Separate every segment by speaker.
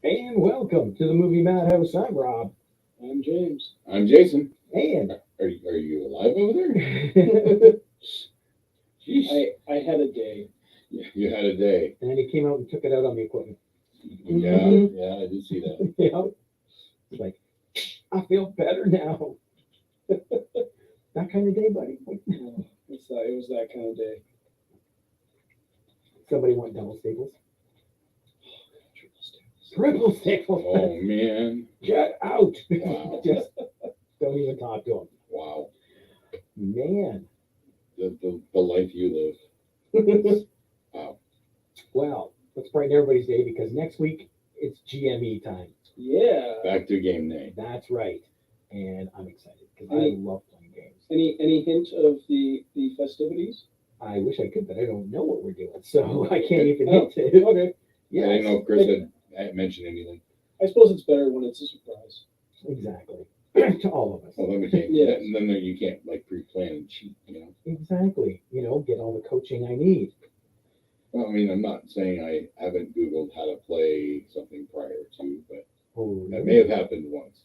Speaker 1: And welcome to the Movie Madhouse. I'm Rob.
Speaker 2: I'm James.
Speaker 3: I'm Jason.
Speaker 1: And
Speaker 3: Are you alive over there? Jeez.
Speaker 2: I had a day.
Speaker 3: You had a day.
Speaker 1: then he came out and took it out on the equipment.
Speaker 3: Yeah,
Speaker 1: Mhm.
Speaker 3: yeah, I did see that.
Speaker 1: Yeah. It's like, I feel better now. That kind of day, buddy.
Speaker 2: It was that kind of day.
Speaker 1: Somebody want double staples? Triple staples.
Speaker 3: Oh man.
Speaker 1: Get out.
Speaker 3: Wow.
Speaker 1: Just don't even talk to him.
Speaker 3: Wow.
Speaker 1: Man.
Speaker 3: The life you live. Wow.
Speaker 1: Well, let's brighten everybody's day because next week it's GME time.
Speaker 2: Yeah.
Speaker 3: Back to game day.
Speaker 1: That's right. And I'm excited because I love playing games.
Speaker 2: Any hint of the festivities?
Speaker 1: I wish I could, but I don't know what we're doing, so I can't even hint it.
Speaker 2: Okay.
Speaker 1: Yeah,
Speaker 3: I didn't know if Chris had mentioned anything.
Speaker 2: I suppose it's better when it's a surprise.
Speaker 1: exactly. To all of us.
Speaker 3: Well, then we can't.
Speaker 2: Yes.
Speaker 3: Then you can't like pre-plan and cheat.
Speaker 1: Exactly. Get all the coaching I need.
Speaker 3: Well, I mean, I'm not saying I haven't Googled how to play something prior to, but
Speaker 1: Oh,
Speaker 3: that may have happened once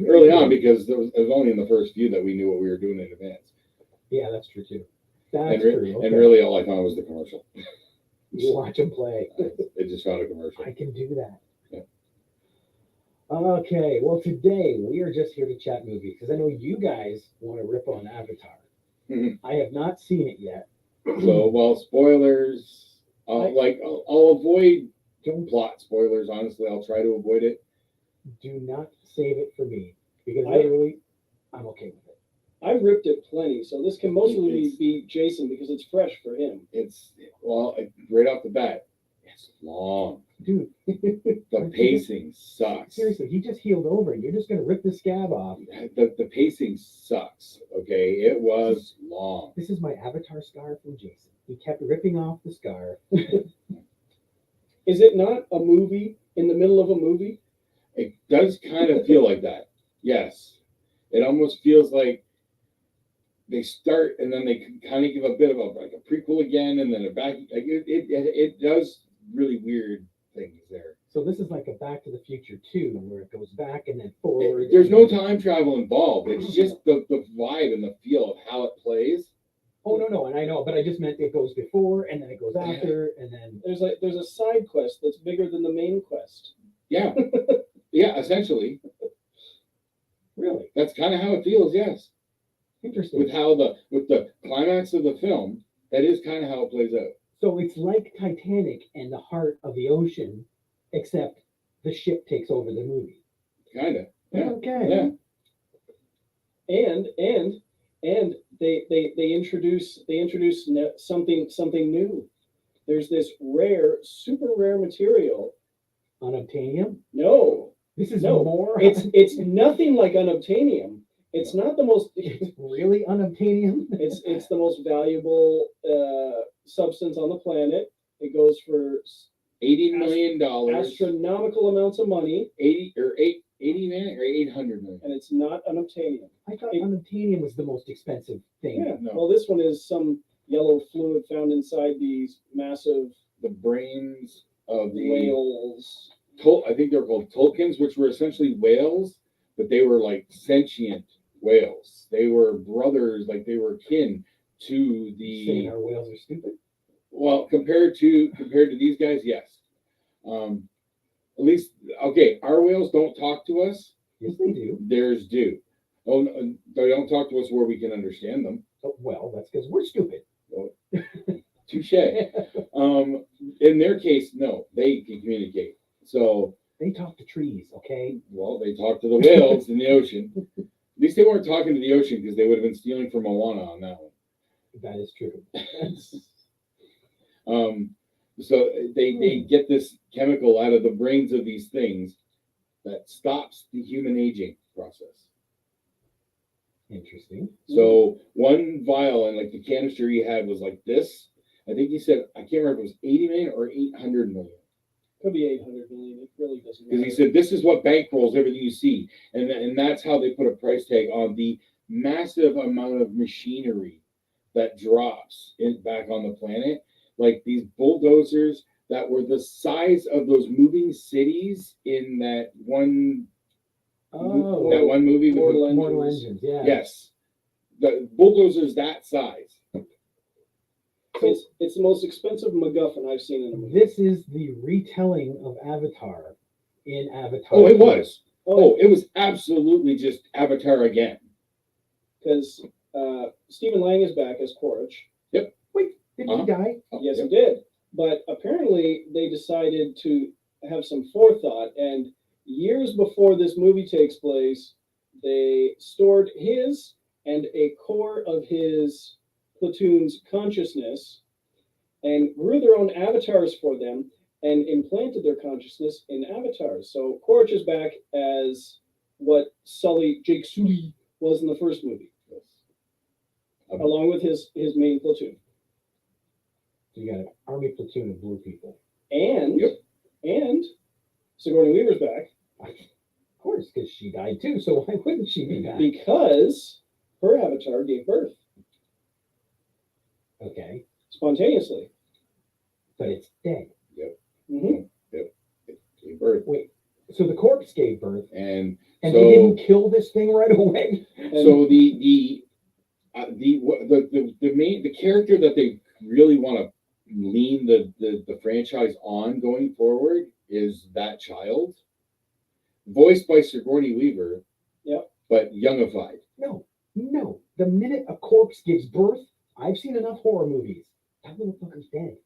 Speaker 3: early on because it was only in the first few that we knew what we were doing in advance.
Speaker 1: Yeah, that's true too. That's true. Okay.
Speaker 3: And really, all I found was the commercial.
Speaker 1: You watch them play.
Speaker 3: I just found a commercial.
Speaker 1: I can do that.
Speaker 3: Yeah.
Speaker 1: Okay, well, today we are just here to chat movies because I know you guys want to rip on Avatar.
Speaker 3: Mhm.
Speaker 1: I have not seen it yet.
Speaker 3: So, well, spoilers. I'll avoid
Speaker 1: Don't
Speaker 3: plot spoilers. Honestly, I'll try to avoid it.
Speaker 1: do not save it for me because
Speaker 2: I-
Speaker 1: literally, I'm okay with it.
Speaker 2: I've ripped it plenty, so this can mostly be Jason because it's fresh for him.
Speaker 3: It's right off the bat, it's long.
Speaker 1: Dude,
Speaker 3: The pacing sucks.
Speaker 1: seriously, he just healed over. You're just gonna rip the scab off.
Speaker 3: The pacing sucks. Okay, it was long.
Speaker 1: This is my Avatar scar from Jason. He kept ripping off the scar.
Speaker 2: Is it not a movie in the middle of a movie?
Speaker 3: It does kind of feel like that. Yes, it almost feels like they start and then they kind of give a bit of a prequel again, and then they're back. Like it does really weird things there.
Speaker 1: So this is like a Back to the Future 2, where it goes back and then forward.
Speaker 3: There's no time travel involved. It's just the vibe and the feel of how it plays.
Speaker 1: Oh no, and I know, but I just meant it goes before and then it goes after and then.
Speaker 2: There's a side quest that's bigger than the main quest.
Speaker 3: Yeah, yeah. Essentially,
Speaker 1: Really
Speaker 3: that's kind of how it feels. Yes,
Speaker 1: interesting.
Speaker 3: with the climax of the film, that is kind of how it plays out.
Speaker 1: So it's like Titanic and the heart of the ocean, except the ship takes over the movie.
Speaker 3: Kind of. Yeah.
Speaker 1: Okay.
Speaker 3: Yeah.
Speaker 2: And they introduce something new. There's this super rare material.
Speaker 1: Unobtainium.
Speaker 2: No,
Speaker 1: This is
Speaker 2: No,
Speaker 1: more.
Speaker 2: it's nothing like unobtainium. It's not the most.
Speaker 1: It's really unobtainium.
Speaker 2: It's the most valuable substance on the planet. It goes for
Speaker 3: $80 million.
Speaker 2: astronomical amounts of money,
Speaker 3: 80 million or 800 million.
Speaker 2: and it's not unobtainium.
Speaker 1: I thought unobtainium was the most expensive thing.
Speaker 2: Yeah.
Speaker 3: No.
Speaker 2: Well, this one is some yellow fluid found inside these massive
Speaker 3: The brains of the
Speaker 2: whales.
Speaker 3: I think they're called Tolkiens, which were essentially whales, but they were like sentient whales. They were brothers, like they were kin to
Speaker 1: Saying
Speaker 3: the.
Speaker 1: our whales are stupid.
Speaker 3: Well, compared to these guys, yes. At least, okay, our whales don't talk to us.
Speaker 1: Yes, they do.
Speaker 3: Theirs do. Oh, no, they don't talk to us where we can understand them.
Speaker 1: Oh, well, that's because we're stupid.
Speaker 3: Touche. In their case, no, they can communicate. So,
Speaker 1: They talk to trees, okay?
Speaker 3: well, they talk to the whales in the ocean. At least they weren't talking to the ocean because they would have been stealing from Moana on that one.
Speaker 1: That is true.
Speaker 3: So they get this chemical out of the brains of these things that stops the human aging process.
Speaker 1: Interesting.
Speaker 3: So one vial and like the canister he had was like this. I think he said, I can't remember if it was 80 million or 800 million.
Speaker 2: Could be 800 million. It really doesn't
Speaker 3: Because
Speaker 2: matter.
Speaker 3: he said this is what bankrolls everything you see, and that's how they put a price tag on the massive amount of machinery that drops back on the planet, like these bulldozers that were the size of those moving cities in that one
Speaker 1: Oh,
Speaker 3: movie with
Speaker 1: Mortal Engines, yeah.
Speaker 3: yes, the bulldozers that size.
Speaker 2: It's the most expensive MacGuffin I've seen in a movie.
Speaker 1: This is the retelling of Avatar in Avatar.
Speaker 3: Oh, it
Speaker 1: 2.
Speaker 3: was. Oh, it was absolutely just Avatar again.
Speaker 2: Because Stephen Lang is back as Quaritch.
Speaker 1: Wait, did he die?
Speaker 3: Oh,
Speaker 2: Yes,
Speaker 3: yep.
Speaker 2: he did. But apparently they decided to have some forethought, and years before this movie takes place, they stored his and a core of his platoon's consciousness and grew their own avatars for them and implanted their consciousness in avatars. So Quaritch is back as what Jake Sully was in the first movie, along with his main platoon.
Speaker 1: You got an army platoon of blue people.
Speaker 2: And
Speaker 3: Yep.
Speaker 2: and Sigourney Weaver's back
Speaker 1: Of course, because she died too, so why wouldn't she be back?
Speaker 2: because her avatar gave birth
Speaker 1: Okay,
Speaker 2: spontaneously.
Speaker 1: but it's dead.
Speaker 2: Mm-hmm.
Speaker 3: Gave birth.
Speaker 1: Wait, so the corpse gave birth,
Speaker 3: And
Speaker 1: and
Speaker 3: so,
Speaker 1: they didn't kill this thing right away?
Speaker 3: so the character that they really want to lean the franchise on going forward is that child, voiced by Sigourney Weaver.
Speaker 2: Yep.
Speaker 3: But youngified.
Speaker 1: No. The minute a corpse gives birth, I've seen enough horror movies. That little fucker's dead.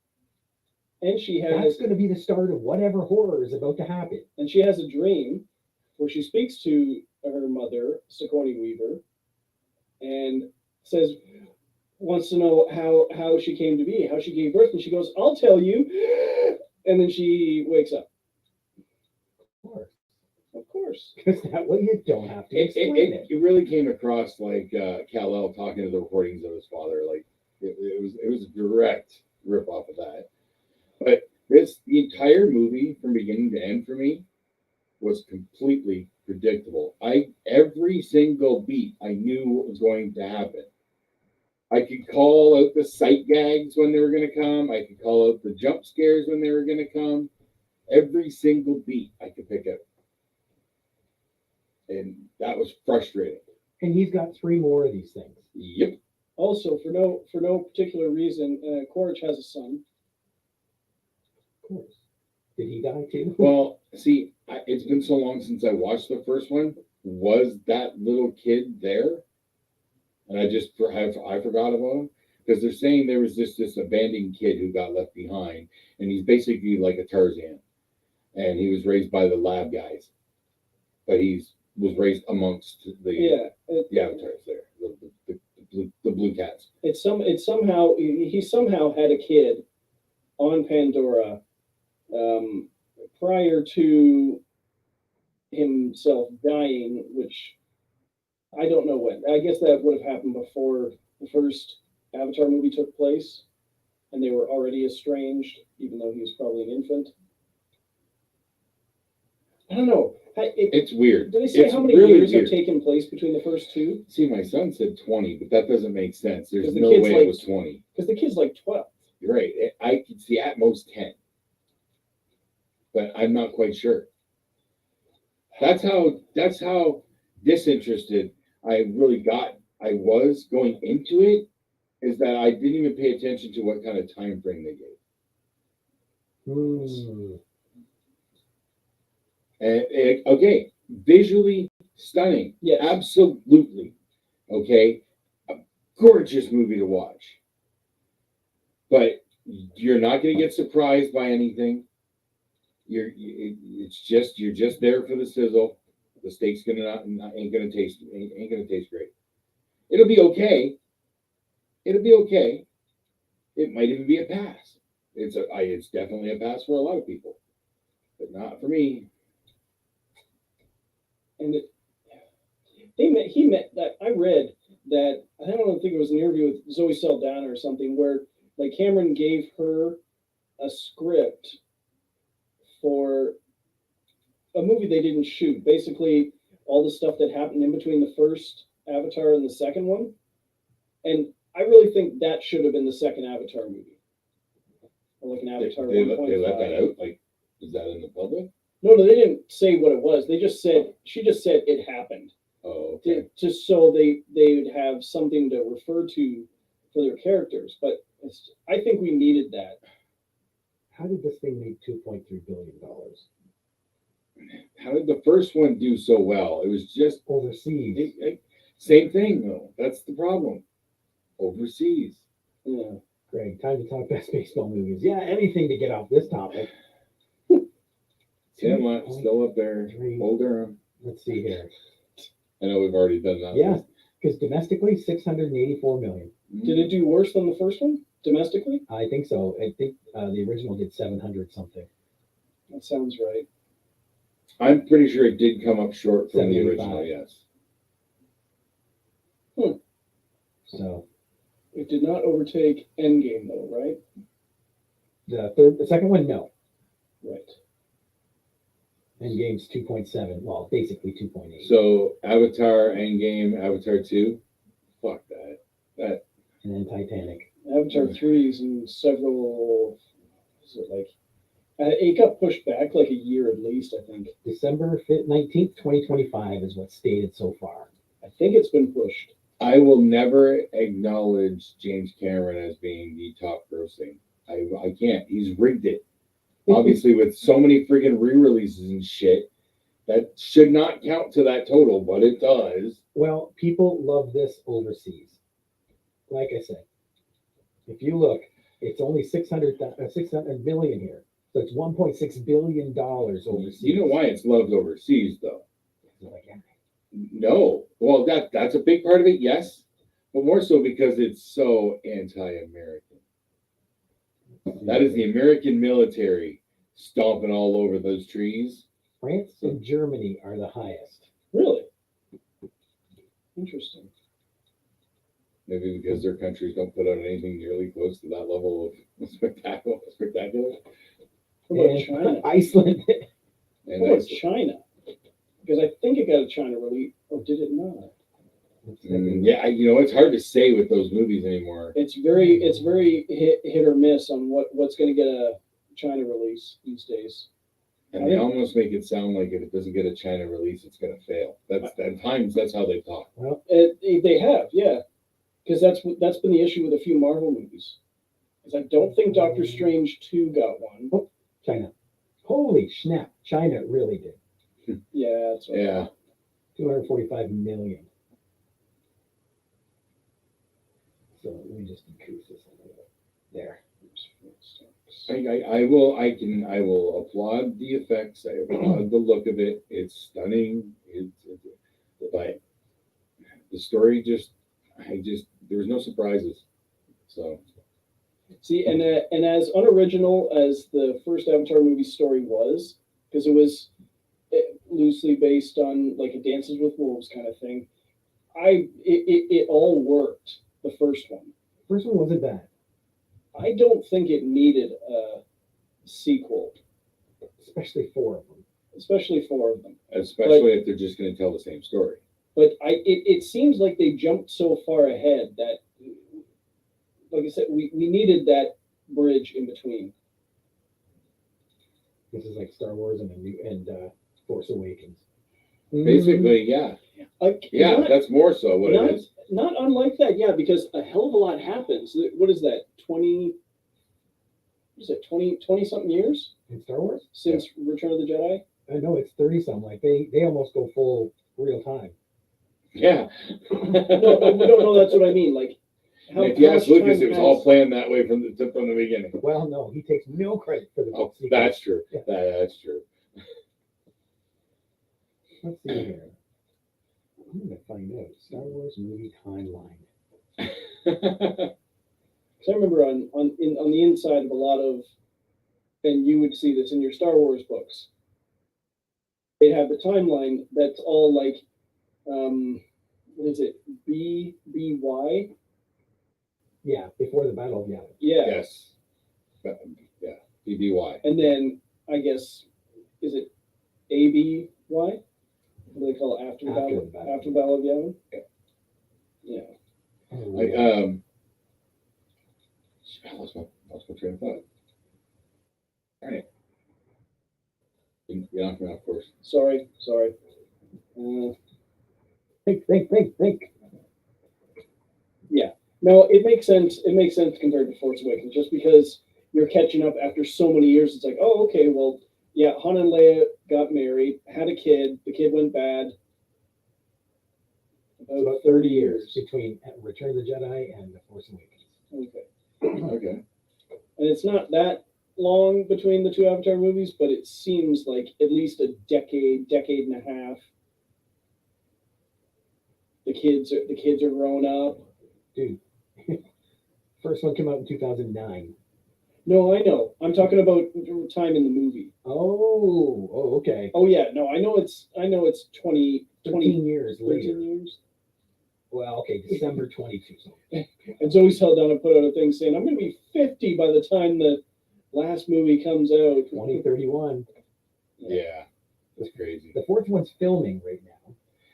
Speaker 2: And she
Speaker 1: That's
Speaker 2: has
Speaker 1: going to be the start of whatever horror is about to happen.
Speaker 2: a dream where she speaks to her mother, Sigourney Weaver, and wants to know how she came to be, how she gave birth, and she goes, "I'll tell you," and then she wakes up.
Speaker 1: Of course.
Speaker 2: Of course.
Speaker 1: Because that way you don't have to explain it.
Speaker 3: It really came across like Kal-El talking to the recordings of his father. Like it was a direct rip off of that. But the entire movie from beginning to end for me was completely predictable. Every single beat I knew what was going to happen. I could call out the sight gags when they were going to come. I could call out the jump scares when they were going to come. Every single beat I could pick up. And that was frustrating.
Speaker 1: And he's got 3 more of these things.
Speaker 3: Yep.
Speaker 2: Also, for no particular reason, Quaritch has a son.
Speaker 1: Of course. Did he die too?
Speaker 3: Well, see, it's been so long since I watched the first one. Was that little kid there? And I forgot about him because they're saying there was this abandoned kid who got left behind, and he's basically like a Tarzan, and he was raised by the lab guys, but was raised amongst the avatars there, the blue cats.
Speaker 2: He somehow had a kid on Pandora prior to himself dying, which I don't know when. I guess that would have happened before the first Avatar movie took place, and they were already estranged, even though he was probably an infant. I don't know.
Speaker 3: It's weird.
Speaker 2: Did they say
Speaker 3: It's
Speaker 2: how many
Speaker 3: really
Speaker 2: years
Speaker 3: weird.
Speaker 2: have taken place between the first two?
Speaker 3: See, my son said 20, but that doesn't make sense. There's
Speaker 2: 'Cause the
Speaker 3: no
Speaker 2: kid's
Speaker 3: way
Speaker 2: like-
Speaker 3: it was 20.
Speaker 2: Because the kid's like 12.
Speaker 3: You're right. I could see at most 10, but I'm not quite sure. That's how disinterested I was going into it, is that I didn't even pay attention to what kind of time frame they gave. And okay, visually stunning.
Speaker 2: Yes.
Speaker 3: Absolutely. Okay. A gorgeous movie to watch. But you're not going to get surprised by anything. You're just there for the sizzle. The steak's ain't gonna taste great. It'll be okay. It might even be a pass. It's definitely a pass for a lot of people, but not for me.
Speaker 2: And he met that. I read that, I don't think it was an interview with Zoe Saldana or something, where like Cameron gave her a script for a movie they didn't shoot. Basically, all the stuff that happened in between the first Avatar and the second one. And I really think that should have been the second Avatar movie. Or like an Avatar
Speaker 3: They
Speaker 2: 1.5.
Speaker 3: let that out? Like, is that in the public?
Speaker 2: No, they didn't say what it was. They just said, she just said it happened.
Speaker 3: Oh, okay.
Speaker 2: Just so they would have something to refer to for their characters. But I think we needed that.
Speaker 1: How did this thing make $2.3 billion?
Speaker 3: How did the first one do so well? It was just
Speaker 1: Overseas.
Speaker 3: same thing, though. That's the problem. Overseas.
Speaker 2: Yeah.
Speaker 1: Greg, time to talk best baseball movies. Yeah, anything to get off this topic.
Speaker 3: Tim, still up there.
Speaker 1: 2.3.
Speaker 3: Older.
Speaker 1: Let's see here.
Speaker 3: I know we've already done that.
Speaker 1: Yeah, because domestically, 684 million.
Speaker 2: Did it do worse than the first one domestically?
Speaker 1: I think so. I think the original did 700 something.
Speaker 2: That sounds right.
Speaker 3: I'm pretty sure it did come up short from the
Speaker 1: 75.
Speaker 3: original, yes.
Speaker 1: So
Speaker 2: It did not overtake Endgame though, right?
Speaker 1: the second one, no.
Speaker 2: Right.
Speaker 1: Endgame's 2.7. Well, basically 2.8.
Speaker 3: So Avatar, Endgame, Avatar 2. Fuck that.
Speaker 1: And then Titanic.
Speaker 2: Avatar 3 is in several. Is it like? It got pushed back like a year at least, I think.
Speaker 1: December 19th, 2025 is what's stated so far.
Speaker 2: I think it's been pushed.
Speaker 3: I will never acknowledge James Cameron as being the top grossing. I can't. He's rigged it. Obviously, with so many friggin' re-releases and shit, that should not count to that total, but it does.
Speaker 1: Well, people love this overseas. Like I said, if you look, it's only 600 million here. So it's $1.6 billion overseas.
Speaker 3: You know why it's loved overseas, though?
Speaker 1: Like, yeah.
Speaker 3: No. Well, that's a big part of it, yes. But more so because it's so anti-American. That is the American military stomping all over those trees.
Speaker 1: France and Germany are the highest.
Speaker 2: Really? Interesting.
Speaker 3: Maybe because their countries don't put out anything nearly close to that level of spectacular.
Speaker 2: What about
Speaker 1: And
Speaker 2: China?
Speaker 1: Iceland.
Speaker 3: And
Speaker 2: What about
Speaker 3: I-
Speaker 2: China? Because I think it got a China release, or did it not?
Speaker 3: yeah, it's hard to say with those movies anymore.
Speaker 2: It's very hit or miss on what's going to get a China release these days.
Speaker 3: And they almost make it sound like if it doesn't get a China release, it's going to fail. At times that's how they talk.
Speaker 2: They have, yeah, because that's been the issue with a few Marvel movies. Because I don't think Doctor Strange 2 got one.
Speaker 1: China. Holy snap. China really did.
Speaker 2: Yeah, that's right.
Speaker 3: Yeah.
Speaker 1: 245 million. So let me just decrease this a little bit. There.
Speaker 3: I will applaud the effects. I applaud the look of it. It's stunning. But the story there was no surprises. So
Speaker 2: See, and as unoriginal as the first Avatar movie story was, because it was loosely based on like a Dances with Wolves kind of thing, it all worked. The first one.
Speaker 1: First one wasn't bad.
Speaker 2: I don't think it needed a sequel,
Speaker 1: Especially four of them.
Speaker 2: especially four of them.
Speaker 3: especially if they're just going to tell the same story.
Speaker 2: But it seems like they jumped so far ahead that, like I said, we needed that bridge in between.
Speaker 1: This is like Star Wars and Force Awakens.
Speaker 3: Basically, yeah.
Speaker 2: Not,
Speaker 3: That's more so what it is.
Speaker 2: not unlike that, yeah, because a hell of a lot happens. What is that, 20 something years
Speaker 1: In Star Wars?
Speaker 2: since Return of the Jedi?
Speaker 1: I know it's 30 something. Like they almost go full real time.
Speaker 3: Yeah.
Speaker 2: No, but we don't know. That's what I mean. Like,
Speaker 3: If you ask
Speaker 2: much
Speaker 3: Lucas,
Speaker 2: time
Speaker 3: it was all
Speaker 2: has-
Speaker 3: planned that way from the beginning.
Speaker 1: Well, no, he takes no credit for the
Speaker 3: Oh,
Speaker 1: sequel.
Speaker 3: that's true.
Speaker 1: Yeah.
Speaker 3: That's true.
Speaker 1: Let's see here. I'm gonna find out. Star Wars movie timeline.
Speaker 2: Because I remember on the inside of a lot of, and you would see this in your Star Wars books, they have the timeline that's all like, what is it, BBY?
Speaker 1: Yeah, before the Battle of Yavin.
Speaker 2: Yeah.
Speaker 3: Yes. Yeah. BBY.
Speaker 2: And then I guess is it ABY? What do they call it? After the
Speaker 1: After
Speaker 2: Battle,
Speaker 1: the Battle.
Speaker 2: after Battle of Yavin? Yeah.
Speaker 3: I lost my train of thought. All right. Get off me, of course.
Speaker 2: Sorry.
Speaker 1: Think.
Speaker 2: No, it makes sense. It makes sense compared to Force Awakens, just because you're catching up after so many years. It's like, oh, okay, well, yeah, Han and Leia got married, had a kid. The kid went bad.
Speaker 1: It's about 30 years between Return of the Jedi and The Force Awakens.
Speaker 2: Okay.
Speaker 3: Okay.
Speaker 2: And it's not that long between the two Avatar movies, but it seems like at least a decade and a half. The kids are grown up.
Speaker 1: Dude, first one came out in 2009.
Speaker 2: No, I know. I'm talking about time in the movie.
Speaker 1: Oh, okay.
Speaker 2: Oh yeah, no, I know it's 20
Speaker 1: 13 years
Speaker 2: 13
Speaker 1: later.
Speaker 2: years.
Speaker 1: Well, okay, December 22.
Speaker 2: And Zoe's held down and put out a thing saying, I'm going to be 50 by the time the last movie comes out.
Speaker 1: 2031.
Speaker 3: Yeah, that's crazy.
Speaker 1: The fourth one's filming right now.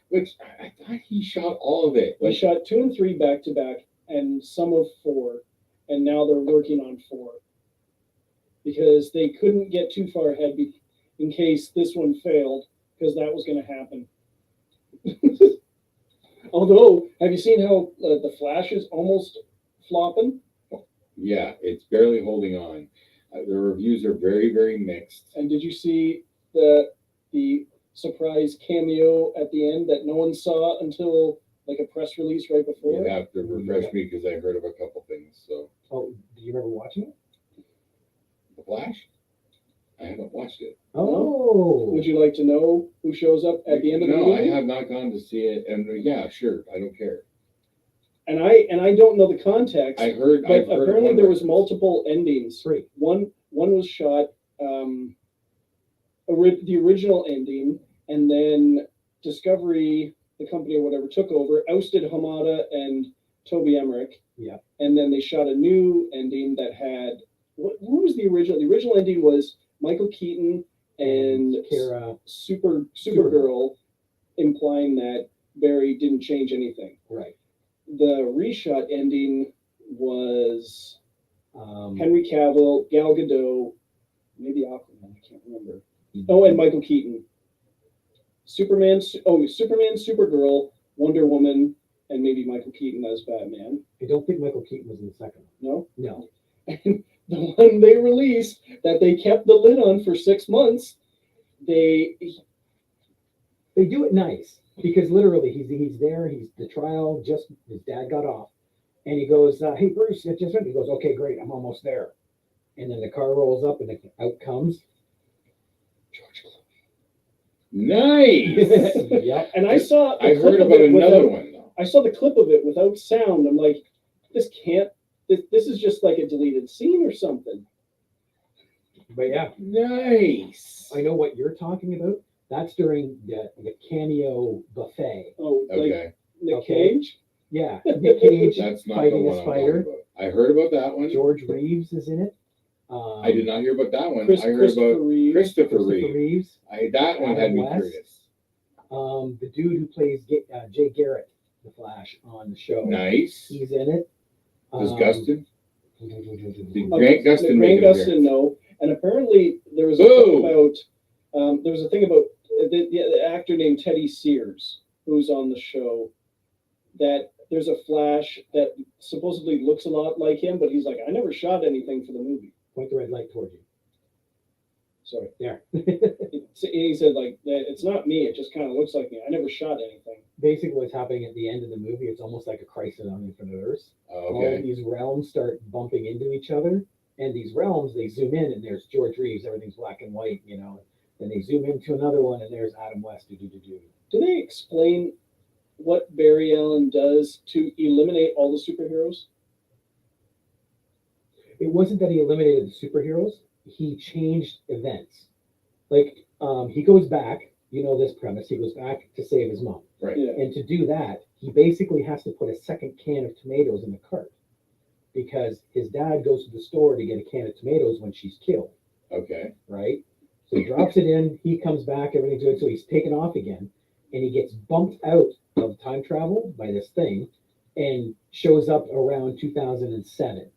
Speaker 3: Which I thought he shot all of it.
Speaker 2: We shot 2 and 3 back to back, and some of 4, and now they're working on 4 because they couldn't get too far ahead in case this one failed, because that was going to happen. Although, have you seen how the Flash is almost flopping?
Speaker 3: Yeah, it's barely holding on. The reviews are very, very mixed.
Speaker 2: And did you see the surprise cameo at the end that no one saw until like a press release right before?
Speaker 3: You have to refresh me because I heard of a couple things. So
Speaker 1: Oh, do you remember watching it?
Speaker 3: The Flash? I haven't watched it.
Speaker 1: Oh.
Speaker 2: Would you like to know who shows up at the end of the
Speaker 3: No,
Speaker 2: movie?
Speaker 3: I have not gone to see it, and yeah, sure, I don't care.
Speaker 2: And I don't know the context,
Speaker 3: I heard,
Speaker 2: but
Speaker 3: I've heard
Speaker 2: apparently
Speaker 3: one
Speaker 2: there was
Speaker 3: reference.
Speaker 2: multiple endings.
Speaker 1: 3.
Speaker 2: One was shot the original ending, and then Discovery, the company or whatever, took over, ousted Hamada and Toby Emmerich.
Speaker 1: Yeah.
Speaker 2: And then they shot a new ending that had who was the original? The original ending was Michael Keaton and
Speaker 1: Kara.
Speaker 2: Supergirl, implying that Barry didn't change anything.
Speaker 1: Right.
Speaker 2: The reshot ending was
Speaker 1: Um,
Speaker 2: Henry Cavill, Gal Gadot, maybe Aquaman, I can't remember. Oh, and Michael Keaton. Superman, Supergirl, Wonder Woman, and maybe Michael Keaton as Batman.
Speaker 1: I don't think Michael Keaton was in the second one.
Speaker 2: No?
Speaker 1: No.
Speaker 2: And the one they released that they kept the lid on for 6 months,
Speaker 1: They do it nice because literally he's there. He's the trial. Just his dad got off, and he goes, "Hey Bruce, it just went." He goes, "Okay, great, I'm almost there." And then the car rolls up, and out comes George
Speaker 3: Nice.
Speaker 1: Clooney. Yep.
Speaker 2: and I saw the
Speaker 3: I
Speaker 2: clip
Speaker 3: heard
Speaker 2: of
Speaker 3: about
Speaker 2: it
Speaker 3: another
Speaker 2: without-
Speaker 3: one though.
Speaker 2: I saw the clip of it without sound. I'm like, this is just like a deleted scene or something.
Speaker 1: But yeah,
Speaker 3: Nice.
Speaker 1: I know what you're talking about. That's during the cameo buffet.
Speaker 2: Oh, like
Speaker 3: Okay,
Speaker 2: Nick
Speaker 1: Okay.
Speaker 2: Cage?
Speaker 1: Yeah, Nick Cage
Speaker 3: that's not
Speaker 1: fighting
Speaker 3: the
Speaker 1: a
Speaker 3: one I'm talking
Speaker 1: spider.
Speaker 3: about. I heard about that one.
Speaker 1: George Reeves is in it.
Speaker 3: I did not hear about that one. I heard
Speaker 2: Christopher
Speaker 3: about
Speaker 2: Reeve.
Speaker 3: Christopher
Speaker 1: Christopher
Speaker 3: Reeve.
Speaker 1: Reeves.
Speaker 3: That one had
Speaker 1: Adam
Speaker 3: me
Speaker 1: West.
Speaker 3: curious.
Speaker 1: The dude who plays Jay Garrett, the Flash, on the show.
Speaker 3: Nice.
Speaker 1: He's in it.
Speaker 3: Does Gustin? Did
Speaker 2: Oh,
Speaker 3: Grant Gustin make
Speaker 2: Grant
Speaker 3: an
Speaker 2: Gustin,
Speaker 3: appearance?
Speaker 2: no. And apparently there was a thing about the actor named Teddy Sears, who's on the show, that there's a Flash that supposedly looks a lot like him, but he's like, I never shot anything for the movie.
Speaker 1: Point the red light towards you.
Speaker 2: Sorry.
Speaker 1: There.
Speaker 2: He said, like, it's not me, it just kind of looks like me. I never shot anything.
Speaker 1: Basically, what's happening at the end of the movie, it's almost like a crisis on Infinite Earths. All
Speaker 3: Okay.
Speaker 1: of these realms start bumping into each other, and these realms, they zoom in, and there's George Reeves, everything's black and white, you know. Then they zoom into another one, and there's Adam West.
Speaker 2: Do they explain what Barry Allen does to eliminate all the superheroes?
Speaker 1: It wasn't that he eliminated the superheroes; he changed events. Like he goes back. You know this premise. He goes back to save his mom,
Speaker 3: Right.
Speaker 2: Yeah.
Speaker 1: and to do that, he basically has to put a second can of tomatoes in the cart because his dad goes to the store to get a can of tomatoes when she's killed.
Speaker 3: Okay.
Speaker 1: Right? So he drops it in, he comes back, everything's good. So he's taken off again, and he gets bumped out of time travel by this thing and shows up around 2007.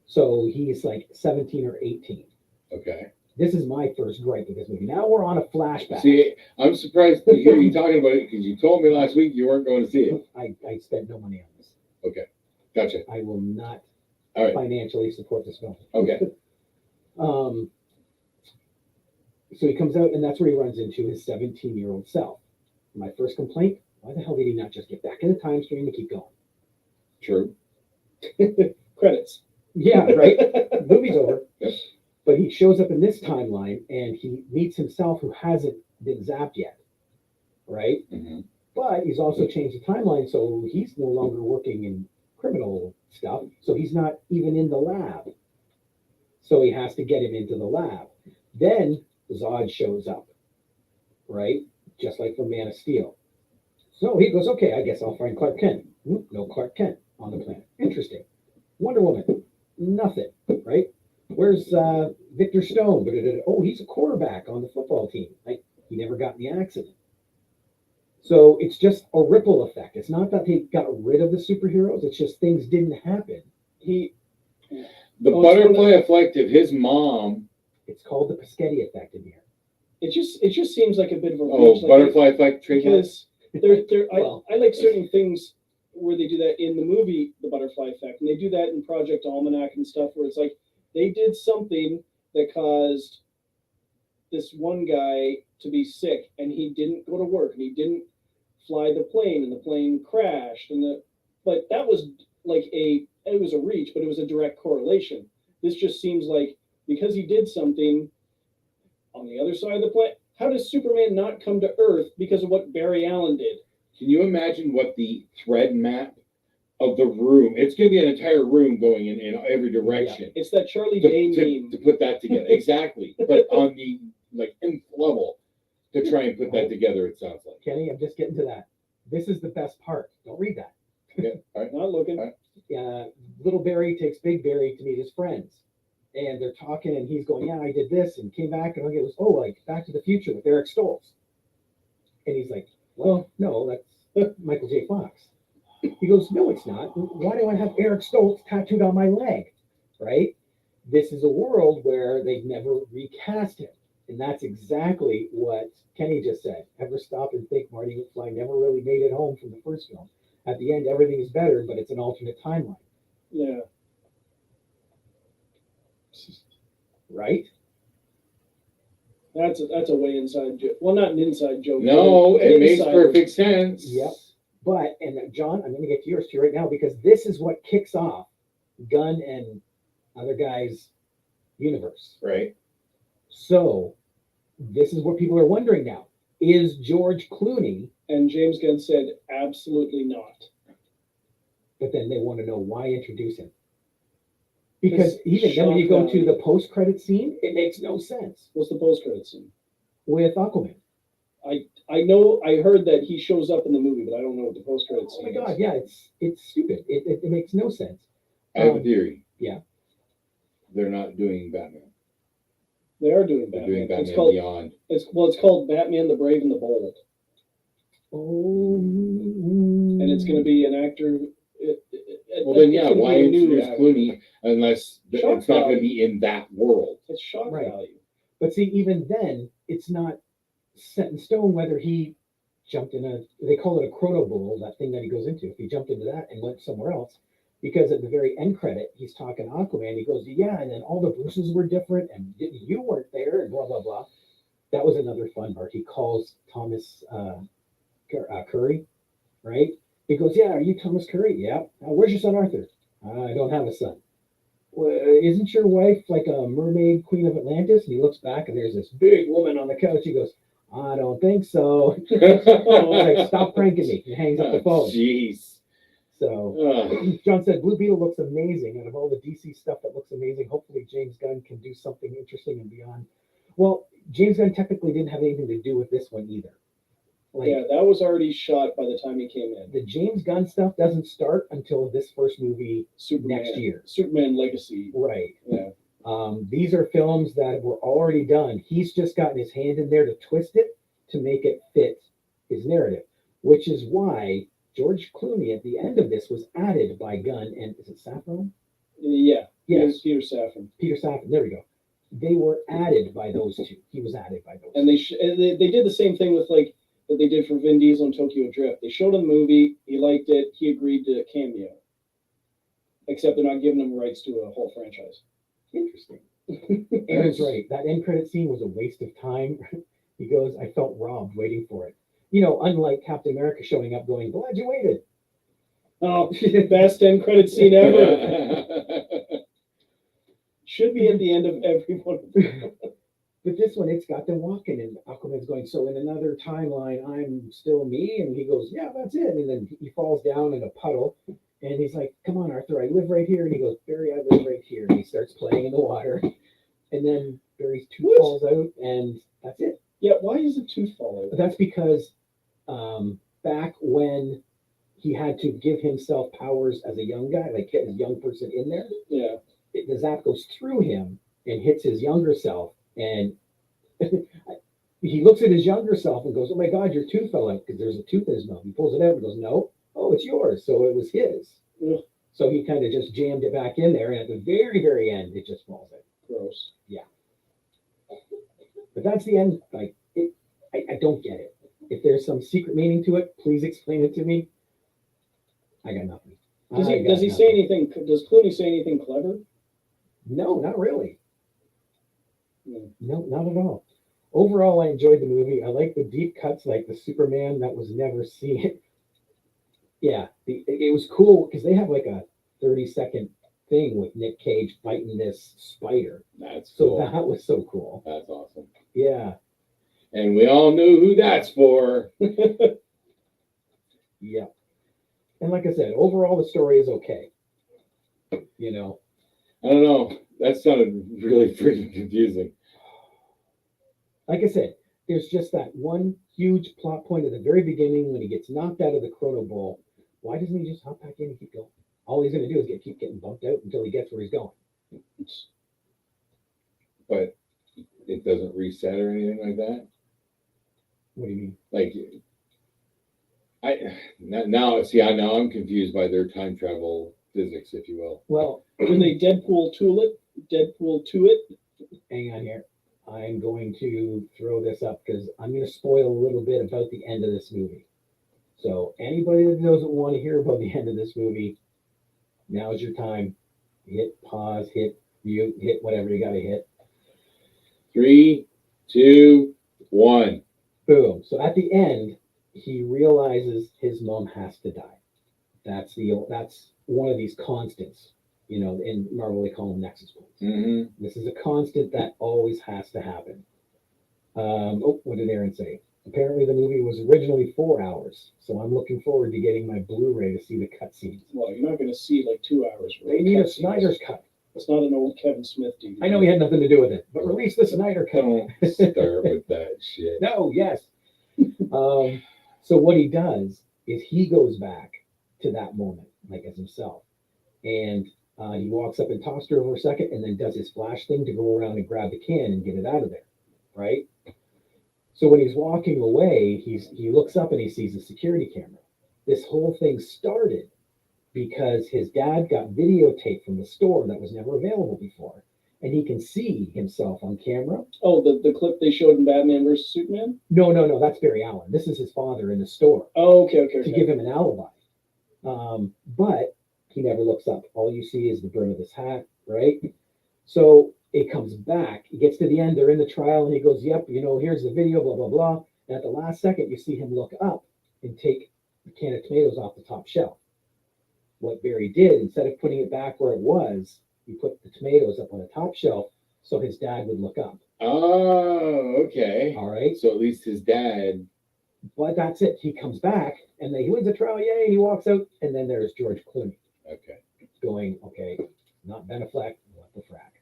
Speaker 1: So he's like 17 or 18.
Speaker 3: Okay.
Speaker 1: This is my first gripe with this movie. Now we're on a flashback.
Speaker 3: See, I'm surprised to hear you talking about it because you told me last week you weren't going to see it.
Speaker 1: I spent no money on this.
Speaker 3: Okay. Gotcha.
Speaker 1: I will not
Speaker 3: All right.
Speaker 1: financially support this film.
Speaker 3: Okay.
Speaker 1: So he comes out, and that's where he runs into his 17-year-old self. My first complaint: why the hell did he not just get back in the time stream and keep going?
Speaker 3: True.
Speaker 2: Credits.
Speaker 1: Yeah, right. Movie's over.
Speaker 3: Yep.
Speaker 1: But he shows up in this timeline, and he meets himself, who hasn't been zapped yet, right?
Speaker 3: Mm-hmm.
Speaker 1: But he's also changed the timeline, so he's no longer working in criminal stuff. So he's not even in the lab. So he has to get him into the lab. Then Zod shows up, right? Just like from Man of Steel. So he goes, okay, I guess I'll find Clark Kent. No Clark Kent on the planet. Interesting. Wonder Woman. Nothing, right? Where's Victor Stone? Oh, he's a quarterback on the football team. Like, he never got in the accident. So it's just a ripple effect. It's not that they got rid of the superheroes. It's just things didn't happen.
Speaker 3: The butterfly effect of his mom.
Speaker 1: It's called the Paschetti effect in here.
Speaker 2: It just seems like a bit of a
Speaker 3: Oh,
Speaker 2: reach,
Speaker 3: butterfly effect trademark.
Speaker 2: because I like certain things where they do that in the movie, the butterfly effect, and they do that in Project Almanac and stuff, where it's like they did something that caused this one guy to be sick, and he didn't go to work, and he didn't fly the plane, and the plane crashed, but that was like it was a reach, but it was a direct correlation. This just seems like because he did something on the other side of the planet. How does Superman not come to Earth because of what Barry Allen did?
Speaker 3: Can you imagine what the thread map of the room? It's going to be an entire room going in every direction.
Speaker 2: It's that Charlie Day meme.
Speaker 3: To put that together. Exactly. But on the nth level to try and put that together, it sounds like.
Speaker 1: Kenny, I'm just getting to that. This is the best part. Don't read that.
Speaker 3: Yeah. All right.
Speaker 2: Not looking.
Speaker 3: All right.
Speaker 1: Little Barry takes Big Barry to meet his friends. And they're talking, and he's going, yeah, I did this, and came back, and it was, like Back to the Future with Eric Stoltz. And he's like, well, no, that's Michael J. Fox. He goes, no, it's not. Why do I have Eric Stoltz tattooed on my leg? Right? This is a world where they've never recast him. And that's exactly what Kenny just said. Ever stop and think Marty McFly never really made it home from the first film? At the end, everything is better, but it's an alternate timeline.
Speaker 2: Yeah.
Speaker 1: Right?
Speaker 2: That's a way inside joke. Well, not an inside joke.
Speaker 3: No,
Speaker 2: but an
Speaker 3: it makes
Speaker 2: inside
Speaker 3: perfect sense.
Speaker 1: Yep. But, and John, I'm going to get to yours too right now, because this is what kicks off Gunn and other guys' universe.
Speaker 3: Right.
Speaker 1: So this is what people are wondering now. Is George Clooney?
Speaker 2: And James Gunn said, absolutely not.
Speaker 1: But then they want to know why introduce him. Because even then when you go to
Speaker 2: value.
Speaker 1: the post-credit scene, it makes no sense
Speaker 2: What's the post-credit scene?
Speaker 1: with Aquaman.
Speaker 2: I know, I heard that he shows up in the movie, but I don't know what the post-credit
Speaker 1: Oh
Speaker 2: scene
Speaker 1: my
Speaker 2: is.
Speaker 1: God, yeah, it's stupid. It makes no sense.
Speaker 3: I have a theory.
Speaker 1: Yeah.
Speaker 3: They're not doing Batman.
Speaker 2: They are doing
Speaker 3: They're
Speaker 2: Batman.
Speaker 3: doing Batman
Speaker 2: It's called,
Speaker 3: Beyond.
Speaker 2: it's called Batman the Brave and the Bold.
Speaker 1: Oh.
Speaker 2: And it's going to be an actor.
Speaker 3: Well, then,
Speaker 2: it's
Speaker 3: yeah,
Speaker 2: gonna
Speaker 3: why
Speaker 2: be a new
Speaker 3: introduce
Speaker 2: actor.
Speaker 3: Clooney unless
Speaker 2: Shock
Speaker 3: it's not going
Speaker 2: value.
Speaker 3: to be in that world?
Speaker 2: It's shock
Speaker 1: Right.
Speaker 2: value.
Speaker 1: But see, even then, it's not set in stone whether he jumped in they call it a chrono bowl, that thing that he goes into. If he jumped into that and went somewhere else, because at the very end credit, he's talking Aquaman. He goes, yeah, and then all the Bruces were different, and you weren't there, and blah, blah, blah. That was another fun part. He calls Thomas Curry, right? He goes, yeah, are you Thomas Curry? Yeah. Where's your son Arthur? I don't have a son. Well, isn't your wife like a mermaid queen of Atlantis? And he looks back, and there's this big woman on the couch. He goes, I don't think so. Like, stop pranking me. He hangs up the phone.
Speaker 3: Jeez.
Speaker 1: So John said Blue Beetle looks amazing. Out of all the DC stuff that looks amazing, hopefully James Gunn can do something interesting and beyond. Well, James Gunn technically didn't have anything to do with this one either. Like,
Speaker 2: Yeah, that was already shot by the time he came in.
Speaker 1: the James Gunn stuff doesn't start until this first movie
Speaker 2: Superman.
Speaker 1: next year.
Speaker 2: Superman Legacy.
Speaker 1: Right.
Speaker 2: Yeah.
Speaker 1: These are films that were already done. He's just gotten his hand in there to twist it to make it fit his narrative, which is why George Clooney at the end of this was added by Gunn and is it Safran?
Speaker 2: Yeah.
Speaker 1: Yes,
Speaker 2: Peter Safran.
Speaker 1: Peter Safran. There we go. They were added by those two. He was added by those.
Speaker 2: And they did the same thing with like that they did for Vin Diesel in Tokyo Drift. They showed him the movie, he liked it, he agreed to cameo. Except they're not giving him rights to a whole franchise.
Speaker 1: Interesting. Aaron's right. That end credit scene was a waste of time. He goes, I felt robbed waiting for it. Unlike Captain America showing up going, glad you waited.
Speaker 2: Oh, best end credit scene ever. Should be at the end of every one of them.
Speaker 1: But this one, it's got them walking, and Aquaman's going, so in another timeline, I'm still me? And he goes, yeah, that's it. And then he falls down in a puddle, and he's like, come on, Arthur, I live right here. And he goes, Barry, I live right here. And he starts playing in the water. And then Barry's tooth falls out, and that's it.
Speaker 2: Yeah, why is the tooth fall out?
Speaker 1: That's because back when he had to give himself powers as a young guy, like get a young person in there,
Speaker 2: Yeah.
Speaker 1: the zap goes through him and hits his younger self. And he looks at his younger self and goes, oh my God, your tooth fell out because there's a tooth in his mouth. He pulls it out and goes, no, oh, it's yours. So it was his.
Speaker 2: Ugh.
Speaker 1: So he kind of just jammed it back in there. And at the very, very end, it just falls out.
Speaker 2: Gross.
Speaker 1: But that's the end. Like, I don't get it. If there's some secret meaning to it, please explain it to me. I got nothing.
Speaker 2: Does he say anything? Does Clooney say anything clever?
Speaker 1: No, not really.
Speaker 2: No.
Speaker 1: No, not at all. Overall, I enjoyed the movie. I like the deep cuts, like the Superman that was never seen. Yeah, it was cool because they have like a 30-second thing with Nick Cage fighting this spider.
Speaker 3: That's
Speaker 1: So
Speaker 3: cool.
Speaker 1: that was so cool.
Speaker 3: That's awesome.
Speaker 1: Yeah,
Speaker 3: And we all knew who that's for.
Speaker 1: yeah. And like I said, overall, the story is okay.
Speaker 3: I don't know. That sounded really freaking confusing.
Speaker 1: Like I said, there's just that one huge plot point at the very beginning when he gets knocked out of the Chrono Bowl. Why doesn't he just hop back in and keep going? All he's going to do is keep getting bumped out until he gets where he's going.
Speaker 3: But it doesn't reset or anything like that.
Speaker 1: What do you mean?
Speaker 3: Like, now I'm confused by their time travel physics, if you will.
Speaker 1: Well,
Speaker 2: When they Deadpool to it.
Speaker 1: hang on here. I'm going to throw this up because I'm going to spoil a little bit about the end of this movie. So anybody that doesn't want to hear about the end of this movie, now's your time. Hit pause, hit mute, hit whatever you got to hit.
Speaker 3: 3, 2, 1.
Speaker 1: Boom. So at the end, he realizes his mom has to die. That's one of these constants. In Marvel they call them nexus points.
Speaker 3: Mm-hmm.
Speaker 1: This is a constant that always has to happen. What did Aaron say? Apparently the movie was originally 4 hours, so I'm looking forward to getting my Blu-ray to see the cutscenes.
Speaker 2: Well, you're not going to see like 2 hours.
Speaker 1: They need a Snyder's cut.
Speaker 2: It's not an old Kevin Smith DVD.
Speaker 1: I know he had nothing to do with it, but release the Snyder cut.
Speaker 3: Don't start with that shit.
Speaker 1: No, yes. So what he does is he goes back to that moment, like as himself, and he walks up and talks to her for a second, and then does his flash thing to go around and grab the can and get it out of there, right? So when he's walking away, he looks up and he sees a security camera. This whole thing started because his dad got videotape from the store that was never available before, and he can see himself on camera.
Speaker 2: Oh, the clip they showed in Batman versus Superman?
Speaker 1: No, that's Barry Allen. This is his father in the store
Speaker 2: Oh, okay.
Speaker 1: to give him an alibi. But he never looks up. All you see is the brim of his hat, right? So it comes back. He gets to the end. They're in the trial, and he goes, yep, here's the video, blah, blah, blah. And at the last second, you see him look up and take the can of tomatoes off the top shelf. What Barry did, instead of putting it back where it was, he put the tomatoes up on the top shelf so his dad would look up.
Speaker 3: Oh, okay.
Speaker 1: All right.
Speaker 3: So at least his dad.
Speaker 1: But that's it. He comes back, and then he wins the trial, yay, he walks out, and then there's George Clooney
Speaker 3: Okay.
Speaker 1: going, okay, not Ben Affleck, what the frack?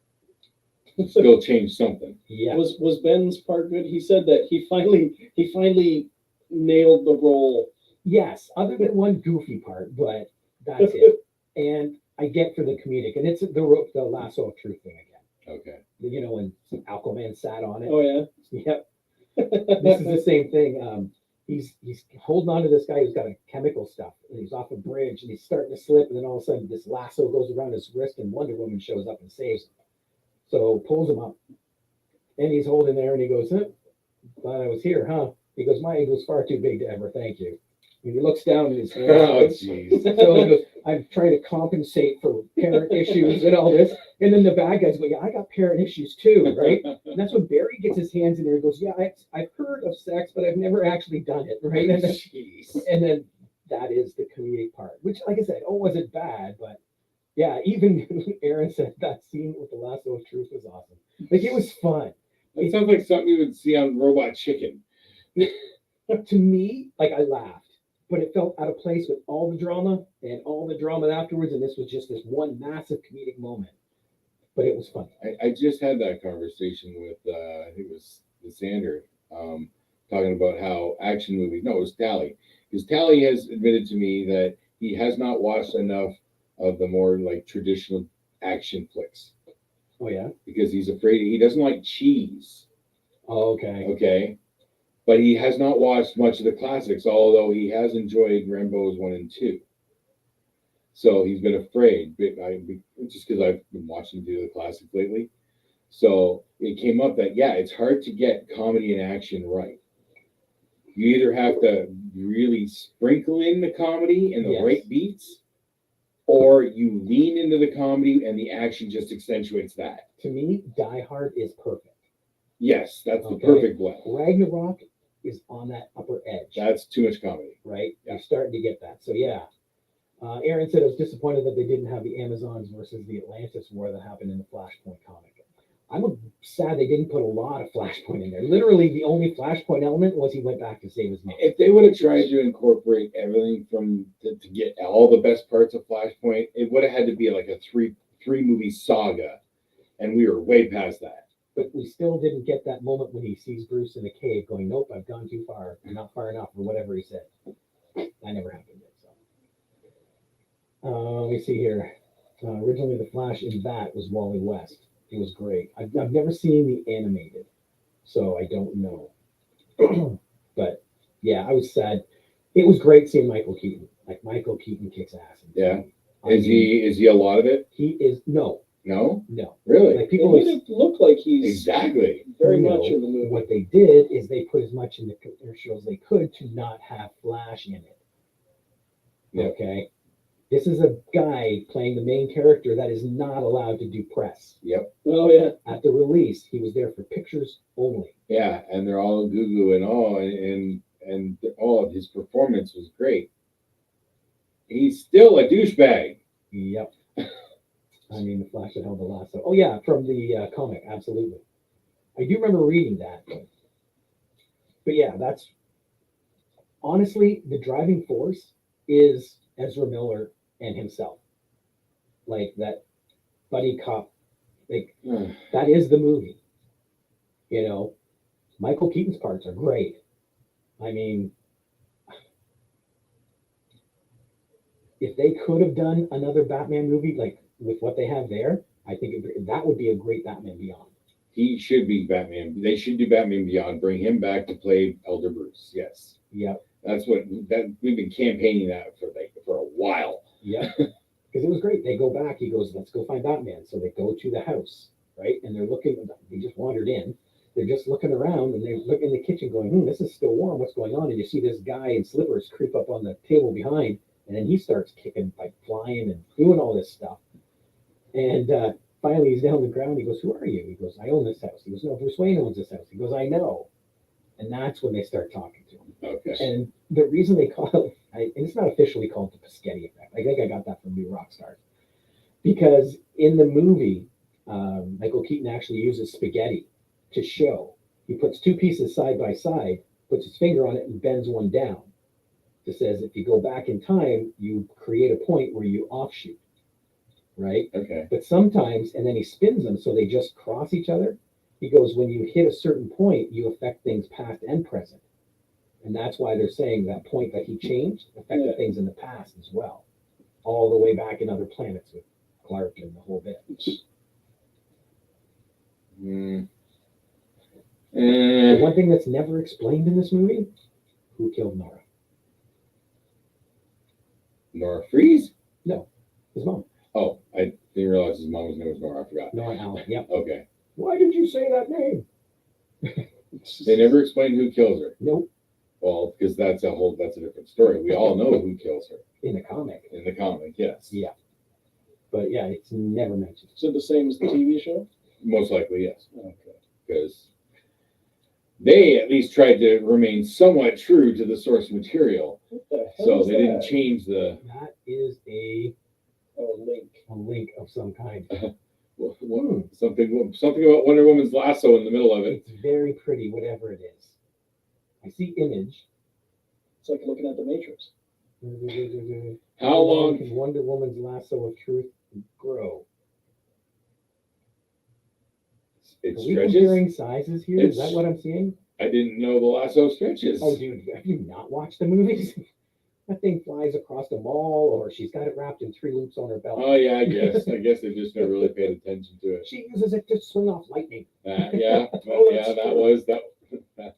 Speaker 3: Still changed something.
Speaker 1: Yeah.
Speaker 2: Was Ben's part good? He said that he finally nailed the role.
Speaker 1: Yes, other than one goofy part, but that's it. And I get for the comedic, and it's the lasso of truth thing again.
Speaker 3: Okay.
Speaker 1: You know, when Aquaman sat on it.
Speaker 2: Oh yeah.
Speaker 1: Yep. This is the same thing. He's holding on to this guy who's got a chemical stuff, and he's off a bridge, and he's starting to slip, and then all of a sudden this lasso goes around his wrist, and Wonder Woman shows up and saves him. So pulls him up, and he's holding there, and he goes, huh, "Glad I was here, huh?" He goes, "My ego's far too big to ever thank you." And he looks down at his hands.
Speaker 3: Oh, jeez.
Speaker 1: So he goes, "I'm trying to compensate for parent issues and all this." And then the bad guys go, "Yeah, I got parent issues too, right?" And that's when Barry gets his hands in there and goes, "Yeah, I've heard of sex, but I've never actually done it," right?
Speaker 3: Jeez.
Speaker 1: And then that is the comedic part, which, like I said, it wasn't bad, but yeah, even Aaron said that scene with the lasso of truth was awesome. Like, it was fun.
Speaker 3: That sounds like something you would see on Robot Chicken.
Speaker 1: To me, like, I laughed, but it felt out of place with all the drama and all the drama afterwards, and this was just this one massive comedic moment. But it was funny.
Speaker 3: I just had that conversation with I think it was Sander, talking about how action movies. No, it was Tally, because Tally has admitted to me that he has not watched enough of the more like traditional action flicks
Speaker 1: Oh yeah.
Speaker 3: because he's afraid he doesn't like cheese.
Speaker 1: Oh, okay.
Speaker 3: Okay, but he has not watched much of the classics, although he has enjoyed Rambo's 1 and 2. So he's been afraid, just because I've been watching do the classics lately. So it came up that, yeah, it's hard to get comedy and action right. You either have to really sprinkle in the comedy and the
Speaker 1: Yes.
Speaker 3: right beats, or you lean into the comedy and the action just accentuates that.
Speaker 1: To me, Die Hard is perfect.
Speaker 3: Yes, that's the
Speaker 1: Okay.
Speaker 3: perfect blend.
Speaker 1: Ragnarok is on that upper edge,
Speaker 3: That's too much comedy.
Speaker 1: right?
Speaker 3: Yeah.
Speaker 1: You're starting to get that. So yeah. Aaron said I was disappointed that they didn't have the Amazons versus the Atlantis war that happened in the Flashpoint comic. I'm sad they didn't put a lot of Flashpoint in there. Literally, the only Flashpoint element was he went back to save his mom.
Speaker 3: If they would have tried to incorporate everything from to get all the best parts of Flashpoint, it would have had to be like a three movie saga, and we were way past that.
Speaker 1: But we still didn't get that moment when he sees Bruce in the cave going, "Nope, I've gone too far. I'm not far enough," or whatever he said. That never happened yet. So let me see here. Originally, the Flash in that was Wally West. It was great. I've never seen the animated, so I don't know. But yeah, I was sad. It was great seeing Michael Keaton. Like, Michael Keaton kicks ass.
Speaker 3: Yeah. Is he a lot of it?
Speaker 1: He is no.
Speaker 3: No,
Speaker 1: Like,
Speaker 2: They
Speaker 1: people
Speaker 2: made it look like he's
Speaker 3: exactly.
Speaker 2: very
Speaker 1: No.
Speaker 2: much in the movie.
Speaker 1: What they did is they put as much in the commercials they could to not have Flash in it.
Speaker 3: Yeah.
Speaker 1: Okay. This is a guy playing the main character that is not allowed to do press.
Speaker 3: Yep.
Speaker 2: Oh yeah.
Speaker 1: At the release, he was there for pictures only.
Speaker 3: Yeah, and they're all goo goo and all, and all of his performance was great. He's still a douchebag.
Speaker 1: Yep. I mean, the Flash that held the lasso. Oh yeah, from the comic, absolutely. I do remember reading that. But yeah, that's honestly the driving force is Ezra Miller and himself. Like, that buddy cop, like, that is the movie. You know, Michael Keaton's parts are great. I mean, if they could have done another Batman movie like with what they have there, I think that would be a great Batman Beyond.
Speaker 3: He should be Batman. They should do Batman Beyond. Bring him back to play Elder Bruce. Yes,
Speaker 1: Yep.
Speaker 3: that's what we've been campaigning that for a while.
Speaker 1: Yep. Because it was great. They go back. He goes, "Let's go find Batman." So they go to the house, right? And they're looking. They just wandered in. They're just looking around, and they look in the kitchen, going, "This is still warm. What's going on?" And you see this guy in slippers creep up on the table behind, and then he starts kicking, like, flying and doing all this stuff. And finally, he's down on the ground. He goes, "Who are you?" He goes, "I own this house." He goes, "No, Bruce Wayne owns this house." He goes, "I know." And that's when they start talking to him.
Speaker 3: Okay.
Speaker 1: And the reason they call it, and it's not officially called the Paschetti effect. I think I got that from New Rockstar. Because in the movie, Michael Keaton actually uses spaghetti to show. He puts two pieces side by side, puts his finger on it, and bends one down. It says, if you go back in time, you create a point where you offshoot, right?
Speaker 3: Okay.
Speaker 1: But sometimes, and then he spins them so they just cross each other. He goes, when you hit a certain point, you affect things past and present. And that's why they're saying that point that he changed affected things in the past as well. All the way back in other planets with Clark and the whole bit. The one thing that's never explained in this movie: who killed Nora?
Speaker 3: Nora Freeze?
Speaker 1: His mom,
Speaker 3: Oh, I didn't realize his mom's name was Nora. I forgot.
Speaker 1: Nora Allen. Yep.
Speaker 3: Okay.
Speaker 1: Why did you say that name?
Speaker 3: They never explained who kills her.
Speaker 1: Nope.
Speaker 3: Well, because that's a different story. We all know who kills her
Speaker 1: In the comic.
Speaker 3: in the comic. Yes.
Speaker 1: Yeah. But yeah, it's never mentioned.
Speaker 2: Is it the same as the TV show?
Speaker 3: Most likely, yes.
Speaker 2: Okay.
Speaker 3: Because they at least tried to remain somewhat true to the source material,
Speaker 2: What the hell
Speaker 3: so
Speaker 2: is
Speaker 3: they didn't
Speaker 2: that?
Speaker 3: change the.
Speaker 1: That is a
Speaker 2: Link.
Speaker 1: link of some kind.
Speaker 3: Something about Wonder Woman's lasso in the middle of it.
Speaker 1: It's very pretty, whatever it is. I see image.
Speaker 2: It's like looking at the Matrix.
Speaker 3: How long?
Speaker 1: Can Wonder Woman's lasso of truth grow?
Speaker 3: It
Speaker 1: Are we
Speaker 3: stretches.
Speaker 1: comparing sizes here? Is that
Speaker 3: It's-
Speaker 1: what I'm seeing?
Speaker 3: I didn't know the lasso stretches.
Speaker 1: Oh, dude, have you not watched the movies? That thing flies across the mall, or she's got it wrapped in 3 loops on her belt.
Speaker 3: Oh yeah, I guess they just never really paid attention to it.
Speaker 1: She uses it to swing off lightning.
Speaker 3: Yeah,
Speaker 2: Oh,
Speaker 3: yeah,
Speaker 2: that's
Speaker 3: that
Speaker 2: true.
Speaker 3: was that.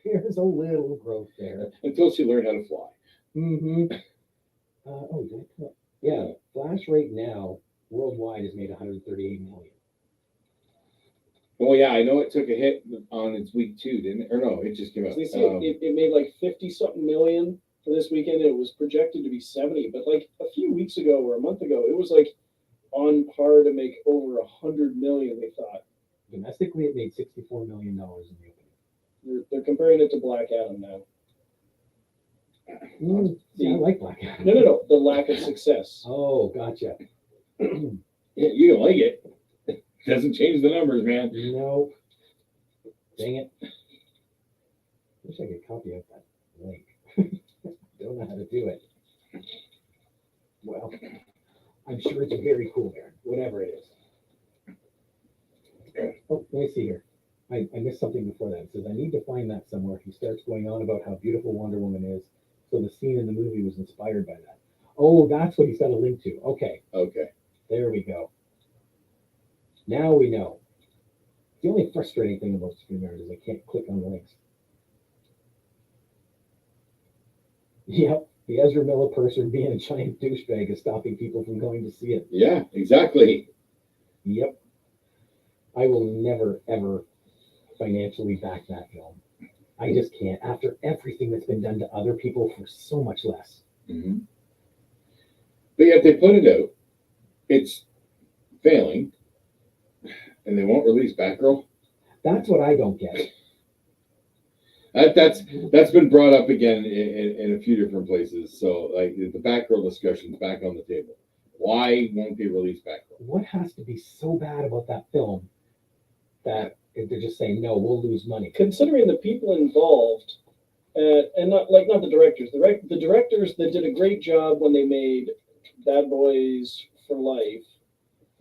Speaker 1: There's a little growth there.
Speaker 3: Until she learned how to fly.
Speaker 1: Mm-hmm. Oh, did I put up? Yeah, Flash right now worldwide has made 138 million.
Speaker 3: Oh yeah, I know it took a hit on its week 2, didn't it? Or no, it just came out.
Speaker 2: They say it made like 50-something million for this weekend. It was projected to be 70, but like a few weeks ago or a month ago, it was like on par to make over 100 million. They thought
Speaker 1: Domestically, it made $64 million in the opening.
Speaker 2: they're comparing it to Black Adam now.
Speaker 1: See, I like Black Adam.
Speaker 2: No. The lack of success.
Speaker 1: Oh, gotcha.
Speaker 3: Yeah, you can like it. Doesn't change the numbers, man.
Speaker 1: No. Dang it. Wish I could copy out that link. Don't know how to do it. Well, I'm sure it's very cool there, whatever it is. Oh, let me see here. I missed something before that. It says, I need to find that somewhere. He starts going on about how beautiful Wonder Woman is. So the scene in the movie was inspired by that. Oh, that's what he's got a link to. Okay,
Speaker 3: Okay.
Speaker 1: there we go. Now we know. The only frustrating thing about StreamYard is I can't click on the links. Yep, the Ezra Miller person being a giant douchebag is stopping people from going to see it.
Speaker 3: Yeah, exactly.
Speaker 1: Yep. I will never, ever financially back that film. I just can't. After everything that's been done to other people for so much less.
Speaker 3: Mm-hmm. But yet they put it out. It's failing. And they won't release Batgirl.
Speaker 1: That's what I don't get.
Speaker 3: That's been brought up again in a few different places. So like the Batgirl discussion's back on the table. Why won't they release Batgirl?
Speaker 1: What has to be so bad about that film that they're just saying, no, we'll lose money?
Speaker 2: Considering the people involved, and not the directors. The directors that did a great job when they made Bad Boys for Life,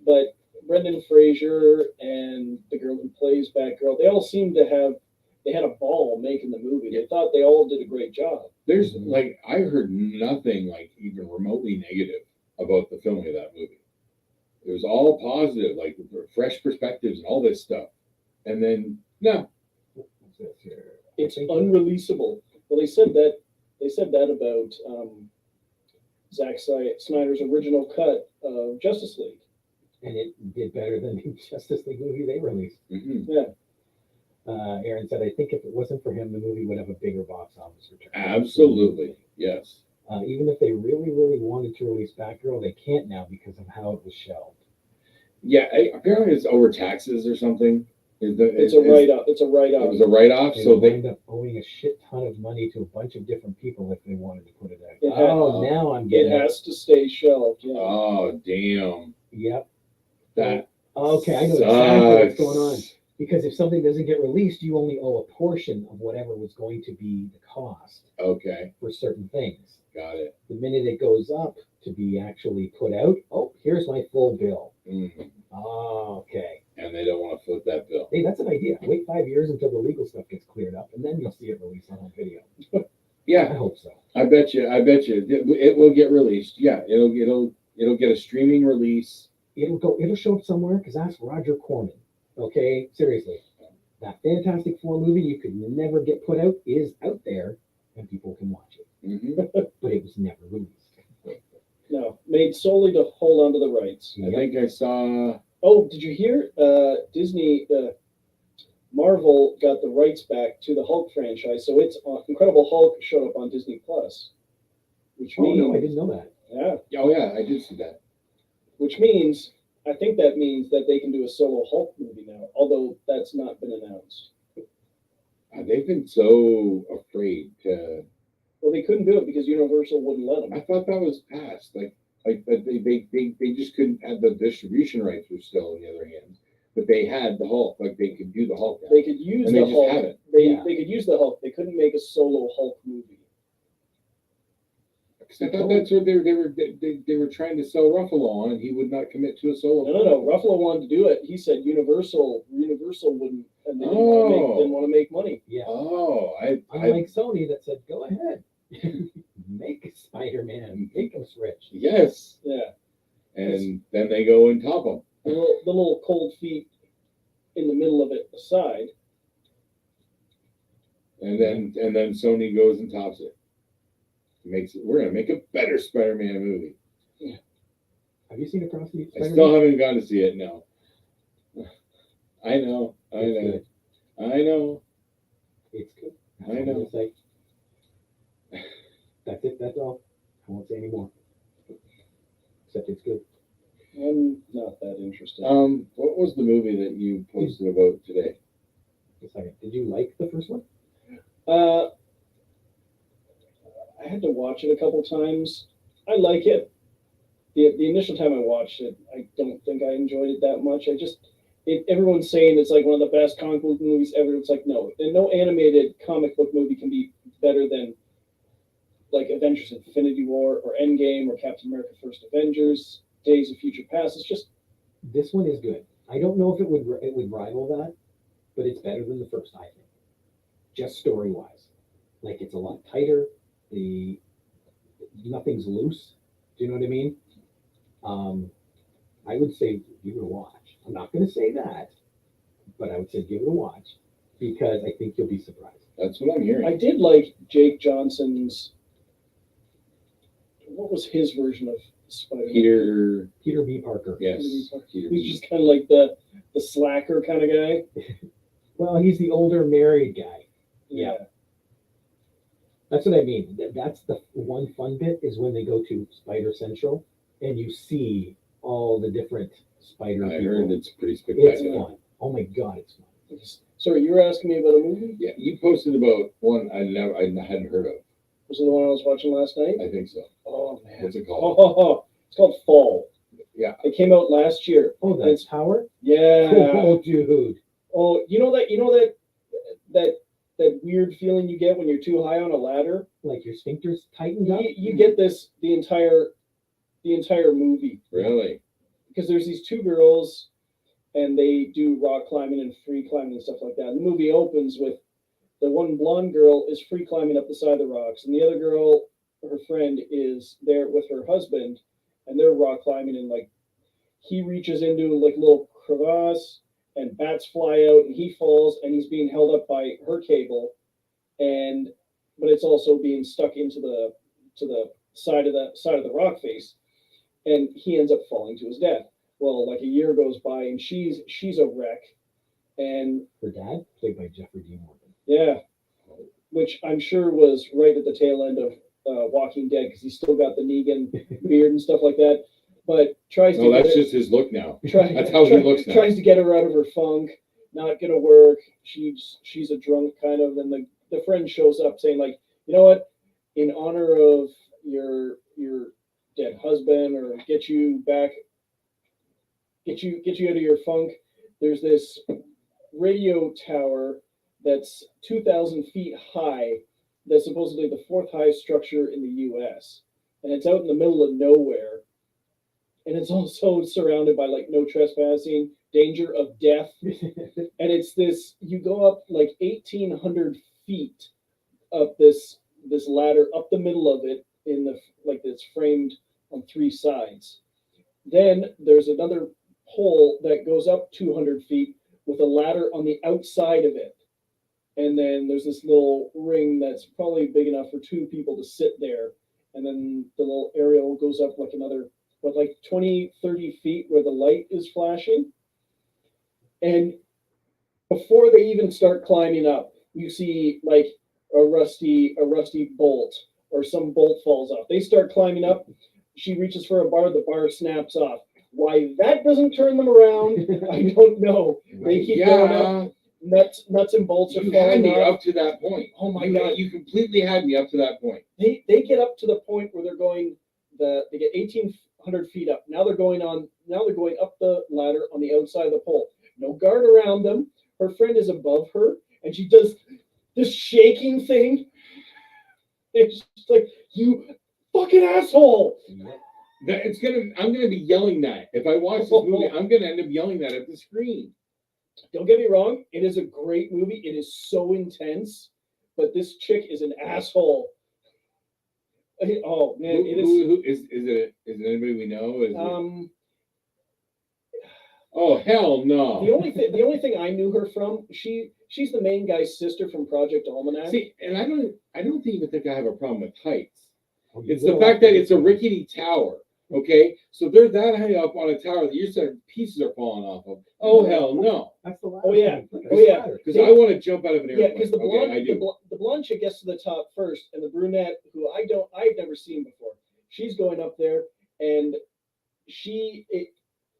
Speaker 2: but Brendan Fraser and the girl who plays Batgirl, they all seemed to they had a ball making the movie. They thought they all did a great job.
Speaker 3: There's like I heard nothing like even remotely negative about the filming of that movie. It was all positive, like fresh perspectives and all this stuff. And then no,
Speaker 1: What's this here?
Speaker 2: It's unreleasable. Well, they said that about Zack Snyder's original cut of Justice League.
Speaker 1: And it did better than the Justice League movie they released.
Speaker 3: mm-hmm.
Speaker 1: Aaron said, I think if it wasn't for him, the movie would have a bigger box office return.
Speaker 3: Absolutely, yes.
Speaker 1: Even if they really, really wanted to release Batgirl, they can't now because of how it was shelved.
Speaker 3: Yeah, apparently it's over taxes or something.
Speaker 2: It's a write-off. It's a
Speaker 3: It
Speaker 2: write-off.
Speaker 3: was a write-off,
Speaker 1: They
Speaker 3: so
Speaker 1: would
Speaker 3: they
Speaker 1: end up owing a shit ton of money to a bunch of different people if they wanted to put it out.
Speaker 2: It had-
Speaker 1: Oh, now I'm
Speaker 2: It
Speaker 1: getting it.
Speaker 2: has to stay shelved. Yeah.
Speaker 3: oh damn.
Speaker 1: Yep.
Speaker 3: That
Speaker 1: Okay, I know exactly what's
Speaker 3: sucks.
Speaker 1: going on. Because if something doesn't get released, you only owe a portion of whatever was going to be the cost
Speaker 3: Okay,
Speaker 1: for certain things.
Speaker 3: got it.
Speaker 1: The minute it goes up to be actually put out, oh, here's my full bill.
Speaker 3: Mhm.
Speaker 1: Oh, okay.
Speaker 3: And they don't want to foot that bill.
Speaker 1: Hey, that's an idea. Wait 5 years until the legal stuff gets cleared up, and then you'll see it released on home video. I
Speaker 3: Yeah,
Speaker 1: hope so.
Speaker 3: I bet you it will get released. Yeah, it'll get a streaming release
Speaker 1: It'll show up somewhere because ask Roger Corman. Okay, seriously, that Fantastic Four movie you could never get put out is out there, and people can watch it, but it was never released.
Speaker 2: No, made solely to hold on to the rights.
Speaker 3: I think I saw.
Speaker 2: Oh, did you hear? Disney, Marvel got the rights back to the Hulk franchise, so it's Incredible Hulk showed up on Disney Plus, which
Speaker 1: Oh
Speaker 2: means
Speaker 1: no, I didn't know that.
Speaker 2: yeah,
Speaker 3: Oh yeah, I did see that.
Speaker 2: which means I think that means that they can do a solo Hulk movie now, although that's not been announced.
Speaker 3: They've been so afraid to.
Speaker 2: Well, they couldn't do it because Universal wouldn't let them.
Speaker 3: I thought that was passed. Like but they just couldn't have the distribution rights were still in the other hands. But they had the Hulk, like they could do the Hulk now.
Speaker 2: They could use
Speaker 3: And
Speaker 2: the
Speaker 3: they just
Speaker 2: Hulk.
Speaker 3: haven't.
Speaker 2: They could use the Hulk. They couldn't make a solo Hulk movie.
Speaker 3: Because I thought that's what they were trying to sell Ruffalo on, and he would not commit to a solo.
Speaker 2: No. Ruffalo wanted to do it. He said Universal wouldn't, and they didn't want to make money.
Speaker 1: Yeah.
Speaker 3: Oh,
Speaker 1: Unlike Sony that said, go ahead, make a Spider-Man, make him rich.
Speaker 3: yes.
Speaker 2: Yeah.
Speaker 3: And then they go and top them.
Speaker 2: The little cold feet in the middle of it aside.
Speaker 3: And then Sony goes and tops it. Makes it. We're gonna make a better Spider-Man movie.
Speaker 1: Have you seen Across the
Speaker 3: I
Speaker 1: Spider-Man?
Speaker 3: still haven't gone to see it. No. I know.
Speaker 1: It's good.
Speaker 3: I know.
Speaker 1: It's good.
Speaker 3: I know.
Speaker 1: That's all I'm gonna say. That's it. That's all. I won't say any more. Except it's good.
Speaker 2: I'm not that interested.
Speaker 3: What was the movie that you posted about today?
Speaker 1: A second. Did you like the first one?
Speaker 2: I had to watch it a couple times. I like it. The initial time I watched it, I don't think I enjoyed it that much. Everyone's saying it's like one of the best comic book movies ever. It's like, no, and no animated comic book movie can be better than like Avengers Infinity War or Endgame or Captain America First Avengers, Days of Future Past. It's just,
Speaker 1: This one is good. I don't know if it would rival that, but it's better than the first, I think. Just story wise, like it's a lot tighter. Nothing's loose. Do you know what I mean? I would say give it a watch. I'm not going to say that, but I would say give it a watch because I think you'll be surprised.
Speaker 3: That's what I'm hearing.
Speaker 2: I did like Jake Johnson's, what was his version of Spider-Man?
Speaker 1: Peter B. Parker.
Speaker 3: Yes.
Speaker 2: He's just kind of like the slacker kind of guy.
Speaker 1: Well, he's the older married guy.
Speaker 2: Yeah.
Speaker 1: That's what I mean. That's the one fun bit is when they go to Spider Central and you see all the different spider
Speaker 3: I
Speaker 1: people.
Speaker 3: heard it's pretty
Speaker 1: It's
Speaker 3: spectacular.
Speaker 1: fun. Oh my god, it's fun.
Speaker 2: Sorry, you were asking me about a movie?
Speaker 3: Yeah, you posted about one I hadn't heard of.
Speaker 2: Was it the one I was watching last night?
Speaker 3: I think so.
Speaker 2: Oh man.
Speaker 3: What's it called?
Speaker 2: Oh, it's called Fall.
Speaker 3: Yeah.
Speaker 2: It came out last year.
Speaker 1: Oh, that's Tower?
Speaker 2: Yeah.
Speaker 1: Oh, dude.
Speaker 2: Oh, you know that weird feeling you get when you're too high on a ladder?
Speaker 1: Like your sphincters tightened up?
Speaker 2: You get this the entire movie.
Speaker 3: Really?
Speaker 2: Because there's these two girls and they do rock climbing and free climbing and stuff like that. And the movie opens with the one blonde girl is free climbing up the side of the rocks, and the other girl, her friend, is there with her husband, and they're rock climbing, and like he reaches into like a little crevasse, and bats fly out, and he falls, and he's being held up by her cable, but it's also being stuck into the side of the rock face, and he ends up falling to his death. Well, like a year goes by, and she's a wreck, and
Speaker 1: Her dad, played by Jeffrey Dean Morgan.
Speaker 2: yeah, which I'm sure was right at the tail end of Walking Dead because he's still got the Negan beard and stuff like that. But tries to
Speaker 3: No, that's just his look now. That's how he looks now.
Speaker 2: Tries to get her out of her funk. Not gonna work. She's a drunk kind of, and the friend shows up saying like, you know what, in honor of your dead husband or get you back, get you out of your funk. There's this radio tower that's 2,000 feet high. That's supposedly the fourth highest structure in the U.S. And it's out in the middle of nowhere. And it's also surrounded by like no trespassing, danger of death. And it's this, you go up like 1,800 feet up this ladder, up the middle of it in the, like it's framed on three sides. Then there's another pole that goes up 200 feet with a ladder on the outside of it. And then there's this little ring that's probably big enough for two people to sit there. And then the little aerial goes up like another, what, like 20, 30 feet where the light is flashing. And before they even start climbing up, you see like a rusty bolt or some bolt falls off. They start climbing up. She reaches for a bar, the bar snaps off. Why that doesn't turn them around, I don't know. They keep going up. Nuts and bolts are
Speaker 3: You had
Speaker 2: falling
Speaker 3: me
Speaker 2: off.
Speaker 3: up to that point.
Speaker 2: Oh my
Speaker 3: You-
Speaker 2: God.
Speaker 3: You completely had me up to that point.
Speaker 2: They get up to the point where they're going they get 1,800 feet up. Now they're going up the ladder on the outside of the pole. No guard around them. Her friend is above her, and she does this shaking thing. It's just like, you fucking asshole.
Speaker 3: I'm gonna be yelling that. If I watch this movie, I'm gonna end up yelling that at the screen.
Speaker 2: Don't get me wrong, it is a great movie. It is so intense, but this chick is an asshole. Oh man, it is.
Speaker 3: Who is it anybody we know? Is it, oh hell no.
Speaker 2: The only thing I knew her from, she's the main guy's sister from Project Almanac.
Speaker 3: See, and I don't even think I have a problem with heights.
Speaker 1: Oh, you
Speaker 3: It's the
Speaker 1: will
Speaker 3: fact that
Speaker 1: after
Speaker 3: it's a
Speaker 1: this
Speaker 3: rickety tower. Okay, so they're that high up on a tower that you said pieces are falling off of. Oh hell no!
Speaker 1: That's the ladder.
Speaker 2: Oh, yeah.
Speaker 1: That's
Speaker 2: Oh,
Speaker 1: the
Speaker 2: yeah.
Speaker 1: ladder.
Speaker 3: Because I want to jump out of an
Speaker 2: Yeah,
Speaker 3: airplane.
Speaker 2: because the blonde,
Speaker 3: okay, I do.
Speaker 2: the blonde chick gets to the top first, and the brunette, who I've never seen before, she's going up there, and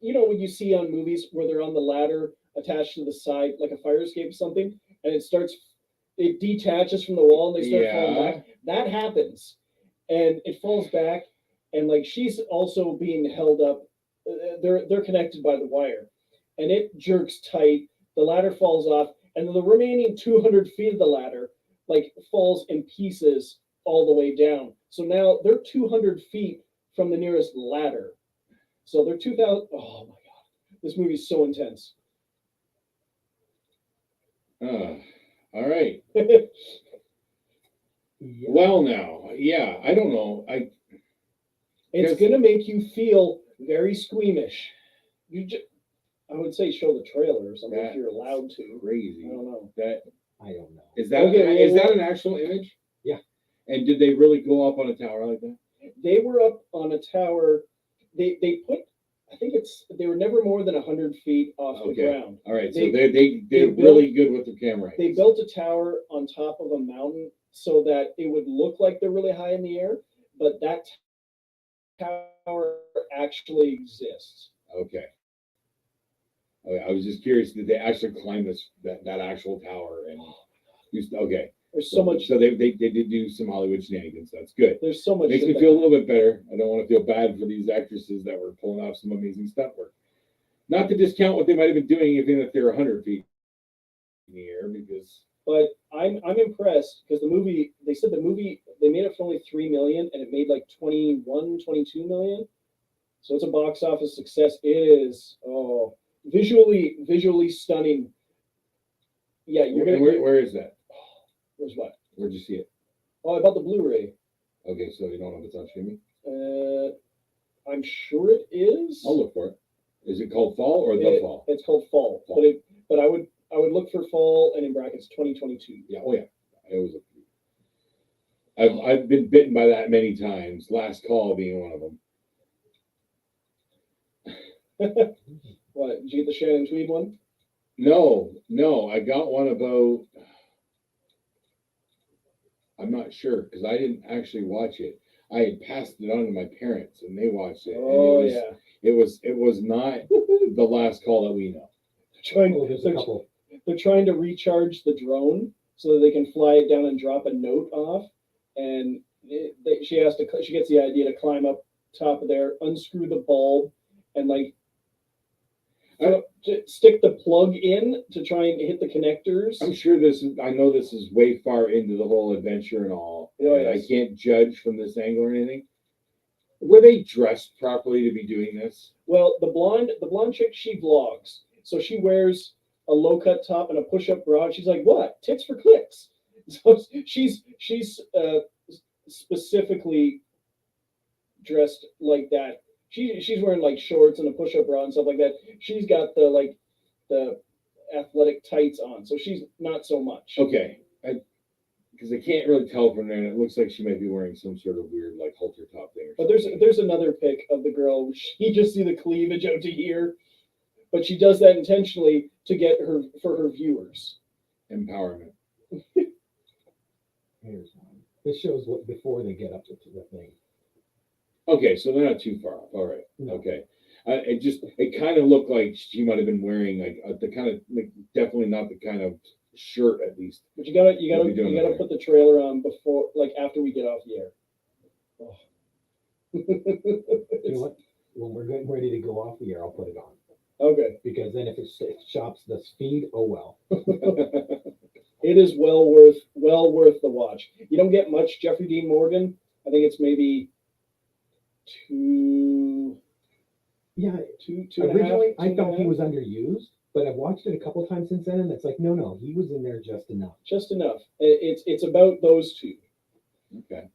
Speaker 2: when you see on movies where they're on the ladder attached to the side, like a fire escape or something, and it detaches from the wall and they start falling
Speaker 3: Yeah.
Speaker 2: back. That happens, and it falls back, and like she's also being held up. They're connected by the wire, and it jerks tight. The ladder falls off, and the remaining 200 feet of the ladder like falls in pieces all the way down. So now they're 200 feet from the nearest ladder. So they're 2,000. Oh my God, this movie's so intense.
Speaker 3: All right.
Speaker 1: Yeah.
Speaker 3: Well, now, yeah, I don't know.
Speaker 2: It's
Speaker 3: Yes.
Speaker 2: gonna make you feel very squeamish. I would say show the trailer or something if you're allowed to. I
Speaker 3: Crazy.
Speaker 2: don't know.
Speaker 3: That
Speaker 1: I don't know.
Speaker 3: is that.
Speaker 2: Okay,
Speaker 3: Is
Speaker 2: well,
Speaker 3: that an actual image?
Speaker 1: Yeah.
Speaker 3: And did they really go up on a tower like that?
Speaker 2: They were up on a tower. They put. I think they were never more than 100 feet off the
Speaker 3: Okay.
Speaker 2: ground.
Speaker 3: All right. So
Speaker 2: They-
Speaker 3: they're
Speaker 2: they
Speaker 3: really good with their camera.
Speaker 2: They built a tower on top of a mountain so that it would look like they're really high in the air, but that tower actually exists.
Speaker 3: Okay. Okay. I was just curious. Did they actually climb that actual tower and used? Okay.
Speaker 2: There's so much.
Speaker 3: So they did do some Hollywood shenanigans. That's good.
Speaker 2: There's so much.
Speaker 3: Makes
Speaker 2: shit
Speaker 3: me
Speaker 2: that-
Speaker 3: feel a little bit better. I don't want to feel bad for these actresses that were pulling off some amazing stunt work. Not to discount what they might have been doing, even if they're 100 feet in the air, because
Speaker 2: But I'm impressed because they said they made it for only 3 million and it made like 21, 22 million. So it's a box office success. It is visually stunning. Yeah, you're gonna.
Speaker 3: where is that?
Speaker 2: Where's what?
Speaker 3: Where'd you see it?
Speaker 2: Oh, I bought the Blu-ray.
Speaker 3: Okay, so you don't know if it's on streaming?
Speaker 2: I'm sure it is.
Speaker 3: I'll look for it. Is it called Fall or The Fall?
Speaker 2: It's called Fall.
Speaker 3: Fall.
Speaker 2: But I would look for Fall and in brackets 2022.
Speaker 3: Yeah. Oh yeah. I always look for it. I've been bitten by that many times. Last Call being one of them.
Speaker 2: What? Did you get the Shannon Tweed one?
Speaker 3: No, I got one about. I'm not sure because I didn't actually watch it. I had passed it on to my parents and they watched it.
Speaker 2: Oh
Speaker 3: and
Speaker 2: yeah.
Speaker 3: It was not the Last Call that we know.
Speaker 1: Oh, there's a couple.
Speaker 2: They're trying to recharge the drone so that they can fly it down and drop a note off. And she gets the idea to climb up top of there, unscrew the bulb, and stick the plug in to try and hit the connectors.
Speaker 3: I'm sure I know this is way far into the whole adventure and all.
Speaker 2: Oh,
Speaker 3: and
Speaker 2: yes.
Speaker 3: I can't judge from this angle or anything. Were they dressed properly to be doing this?
Speaker 2: Well, the blonde chick, she vlogs, so she wears a low cut top and a push up bra. She's like, "What? Tits for clicks." So she's specifically dressed like that. she's wearing like shorts and a push-up bra and stuff like that. She's got the athletic tights on, so she's not so much.
Speaker 3: Okay, because I can't really tell from there, and it looks like she might be wearing some sort of weird like halter top thing.
Speaker 2: But there's another pic of the girl. You just see the cleavage out to here, but she does that intentionally to get for her viewers.
Speaker 3: Empowerment.
Speaker 1: Here's one. This shows what before they get up to the thing.
Speaker 3: Okay, so they're not too far off. All right.
Speaker 1: No.
Speaker 3: Okay. It kind of looked like she might have been wearing like the kind of like definitely not the kind of shirt at least.
Speaker 2: But you
Speaker 3: We'll be doing
Speaker 2: gotta
Speaker 3: that.
Speaker 2: put the trailer on before, like after we get off the air. Oh.
Speaker 1: You know what? When we're getting ready to go off the air, I'll put it on.
Speaker 2: Okay.
Speaker 1: Because then if it chops the speed, oh well.
Speaker 2: It is well worth the watch. You don't get much Jeffrey Dean Morgan. I think it's maybe two
Speaker 1: Yeah,
Speaker 2: and a half,
Speaker 1: originally I
Speaker 2: two
Speaker 1: felt
Speaker 2: and a
Speaker 1: he
Speaker 2: half.
Speaker 1: was underused, but I've watched it a couple times since then, and it's like, no, he was in there just enough.
Speaker 2: Just enough. It's about those two.
Speaker 3: Okay.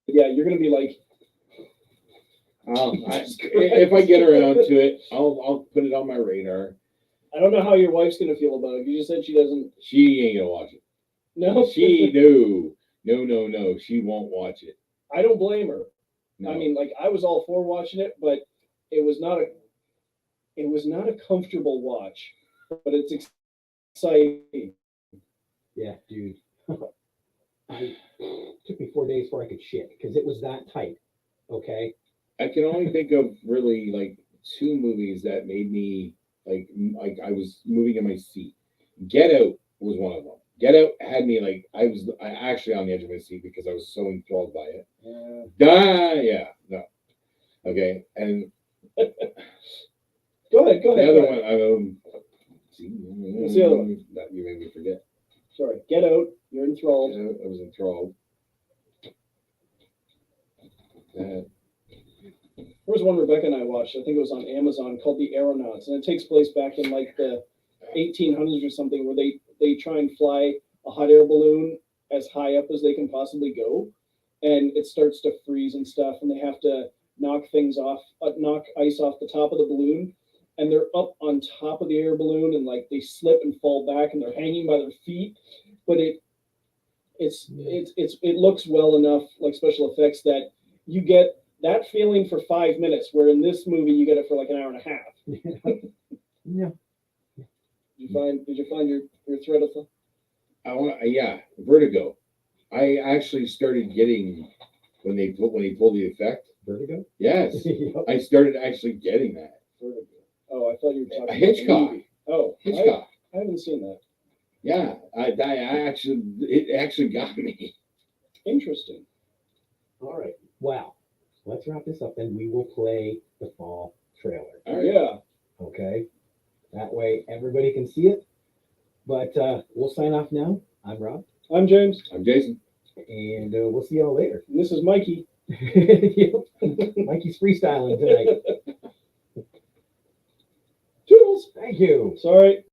Speaker 2: Yeah, you're gonna be like,
Speaker 3: If I get around to it, I'll put it on my radar.
Speaker 2: I don't know how your wife's gonna feel about it. You just said she doesn't.
Speaker 3: She ain't gonna watch it.
Speaker 2: No,
Speaker 3: No. She won't watch it.
Speaker 2: I don't blame her.
Speaker 3: No.
Speaker 2: I mean, like I was all for watching it, but it was not a comfortable watch. But it's exciting.
Speaker 1: Yeah, dude. It took me 4 days before I could shit because it was that tight. Okay.
Speaker 3: I can only think of really like two movies that made me like I was moving in my seat. Get Out was one of them. Get Out had me like I actually on the edge of my seat because I was so enthralled by it. Yeah, no. Okay, and
Speaker 2: Go ahead.
Speaker 3: the other
Speaker 2: go ahead.
Speaker 3: one,
Speaker 2: What's the other one?
Speaker 3: That you made me forget.
Speaker 2: Sorry. Get Out. You're enthralled.
Speaker 3: I was enthralled.
Speaker 2: There was one Rebecca and I watched. I think it was on Amazon called The Aeronauts, and it takes place back in like the 1800s or something, where they try and fly a hot air balloon as high up as they can possibly go, and it starts to freeze and stuff, and they have to knock ice off the top of the balloon, and they're up on top of the air balloon, and like they slip and fall back, and they're hanging by their feet, but it looks well enough, like special effects, that you get that feeling for 5 minutes, where in this movie you get it for like an hour and a half.
Speaker 1: Yeah.
Speaker 2: Did you find your thread of thought?
Speaker 3: yeah, Vertigo. I actually started getting when he pulled the effect.
Speaker 1: Vertigo?
Speaker 3: Yes,
Speaker 1: Yep.
Speaker 3: I started actually getting that.
Speaker 2: Vertigo. Oh, I thought you were talking about
Speaker 3: Hitchcock.
Speaker 2: the movie. Oh,
Speaker 3: Hitchcock.
Speaker 2: I haven't seen that.
Speaker 3: Yeah, it actually got me.
Speaker 2: Interesting.
Speaker 1: All right. Wow. Let's wrap this up, then we will play the fall trailer.
Speaker 3: All right.
Speaker 2: Yeah.
Speaker 1: Okay. That way everybody can see it. But we'll sign off now. I'm Rob,
Speaker 2: I'm James,
Speaker 3: I'm Jason.
Speaker 1: and we'll see y'all later.
Speaker 2: and this is Mikey.
Speaker 1: Yep. Mikey's freestyling tonight.
Speaker 2: Toodles.
Speaker 1: Thank you.
Speaker 2: Sorry.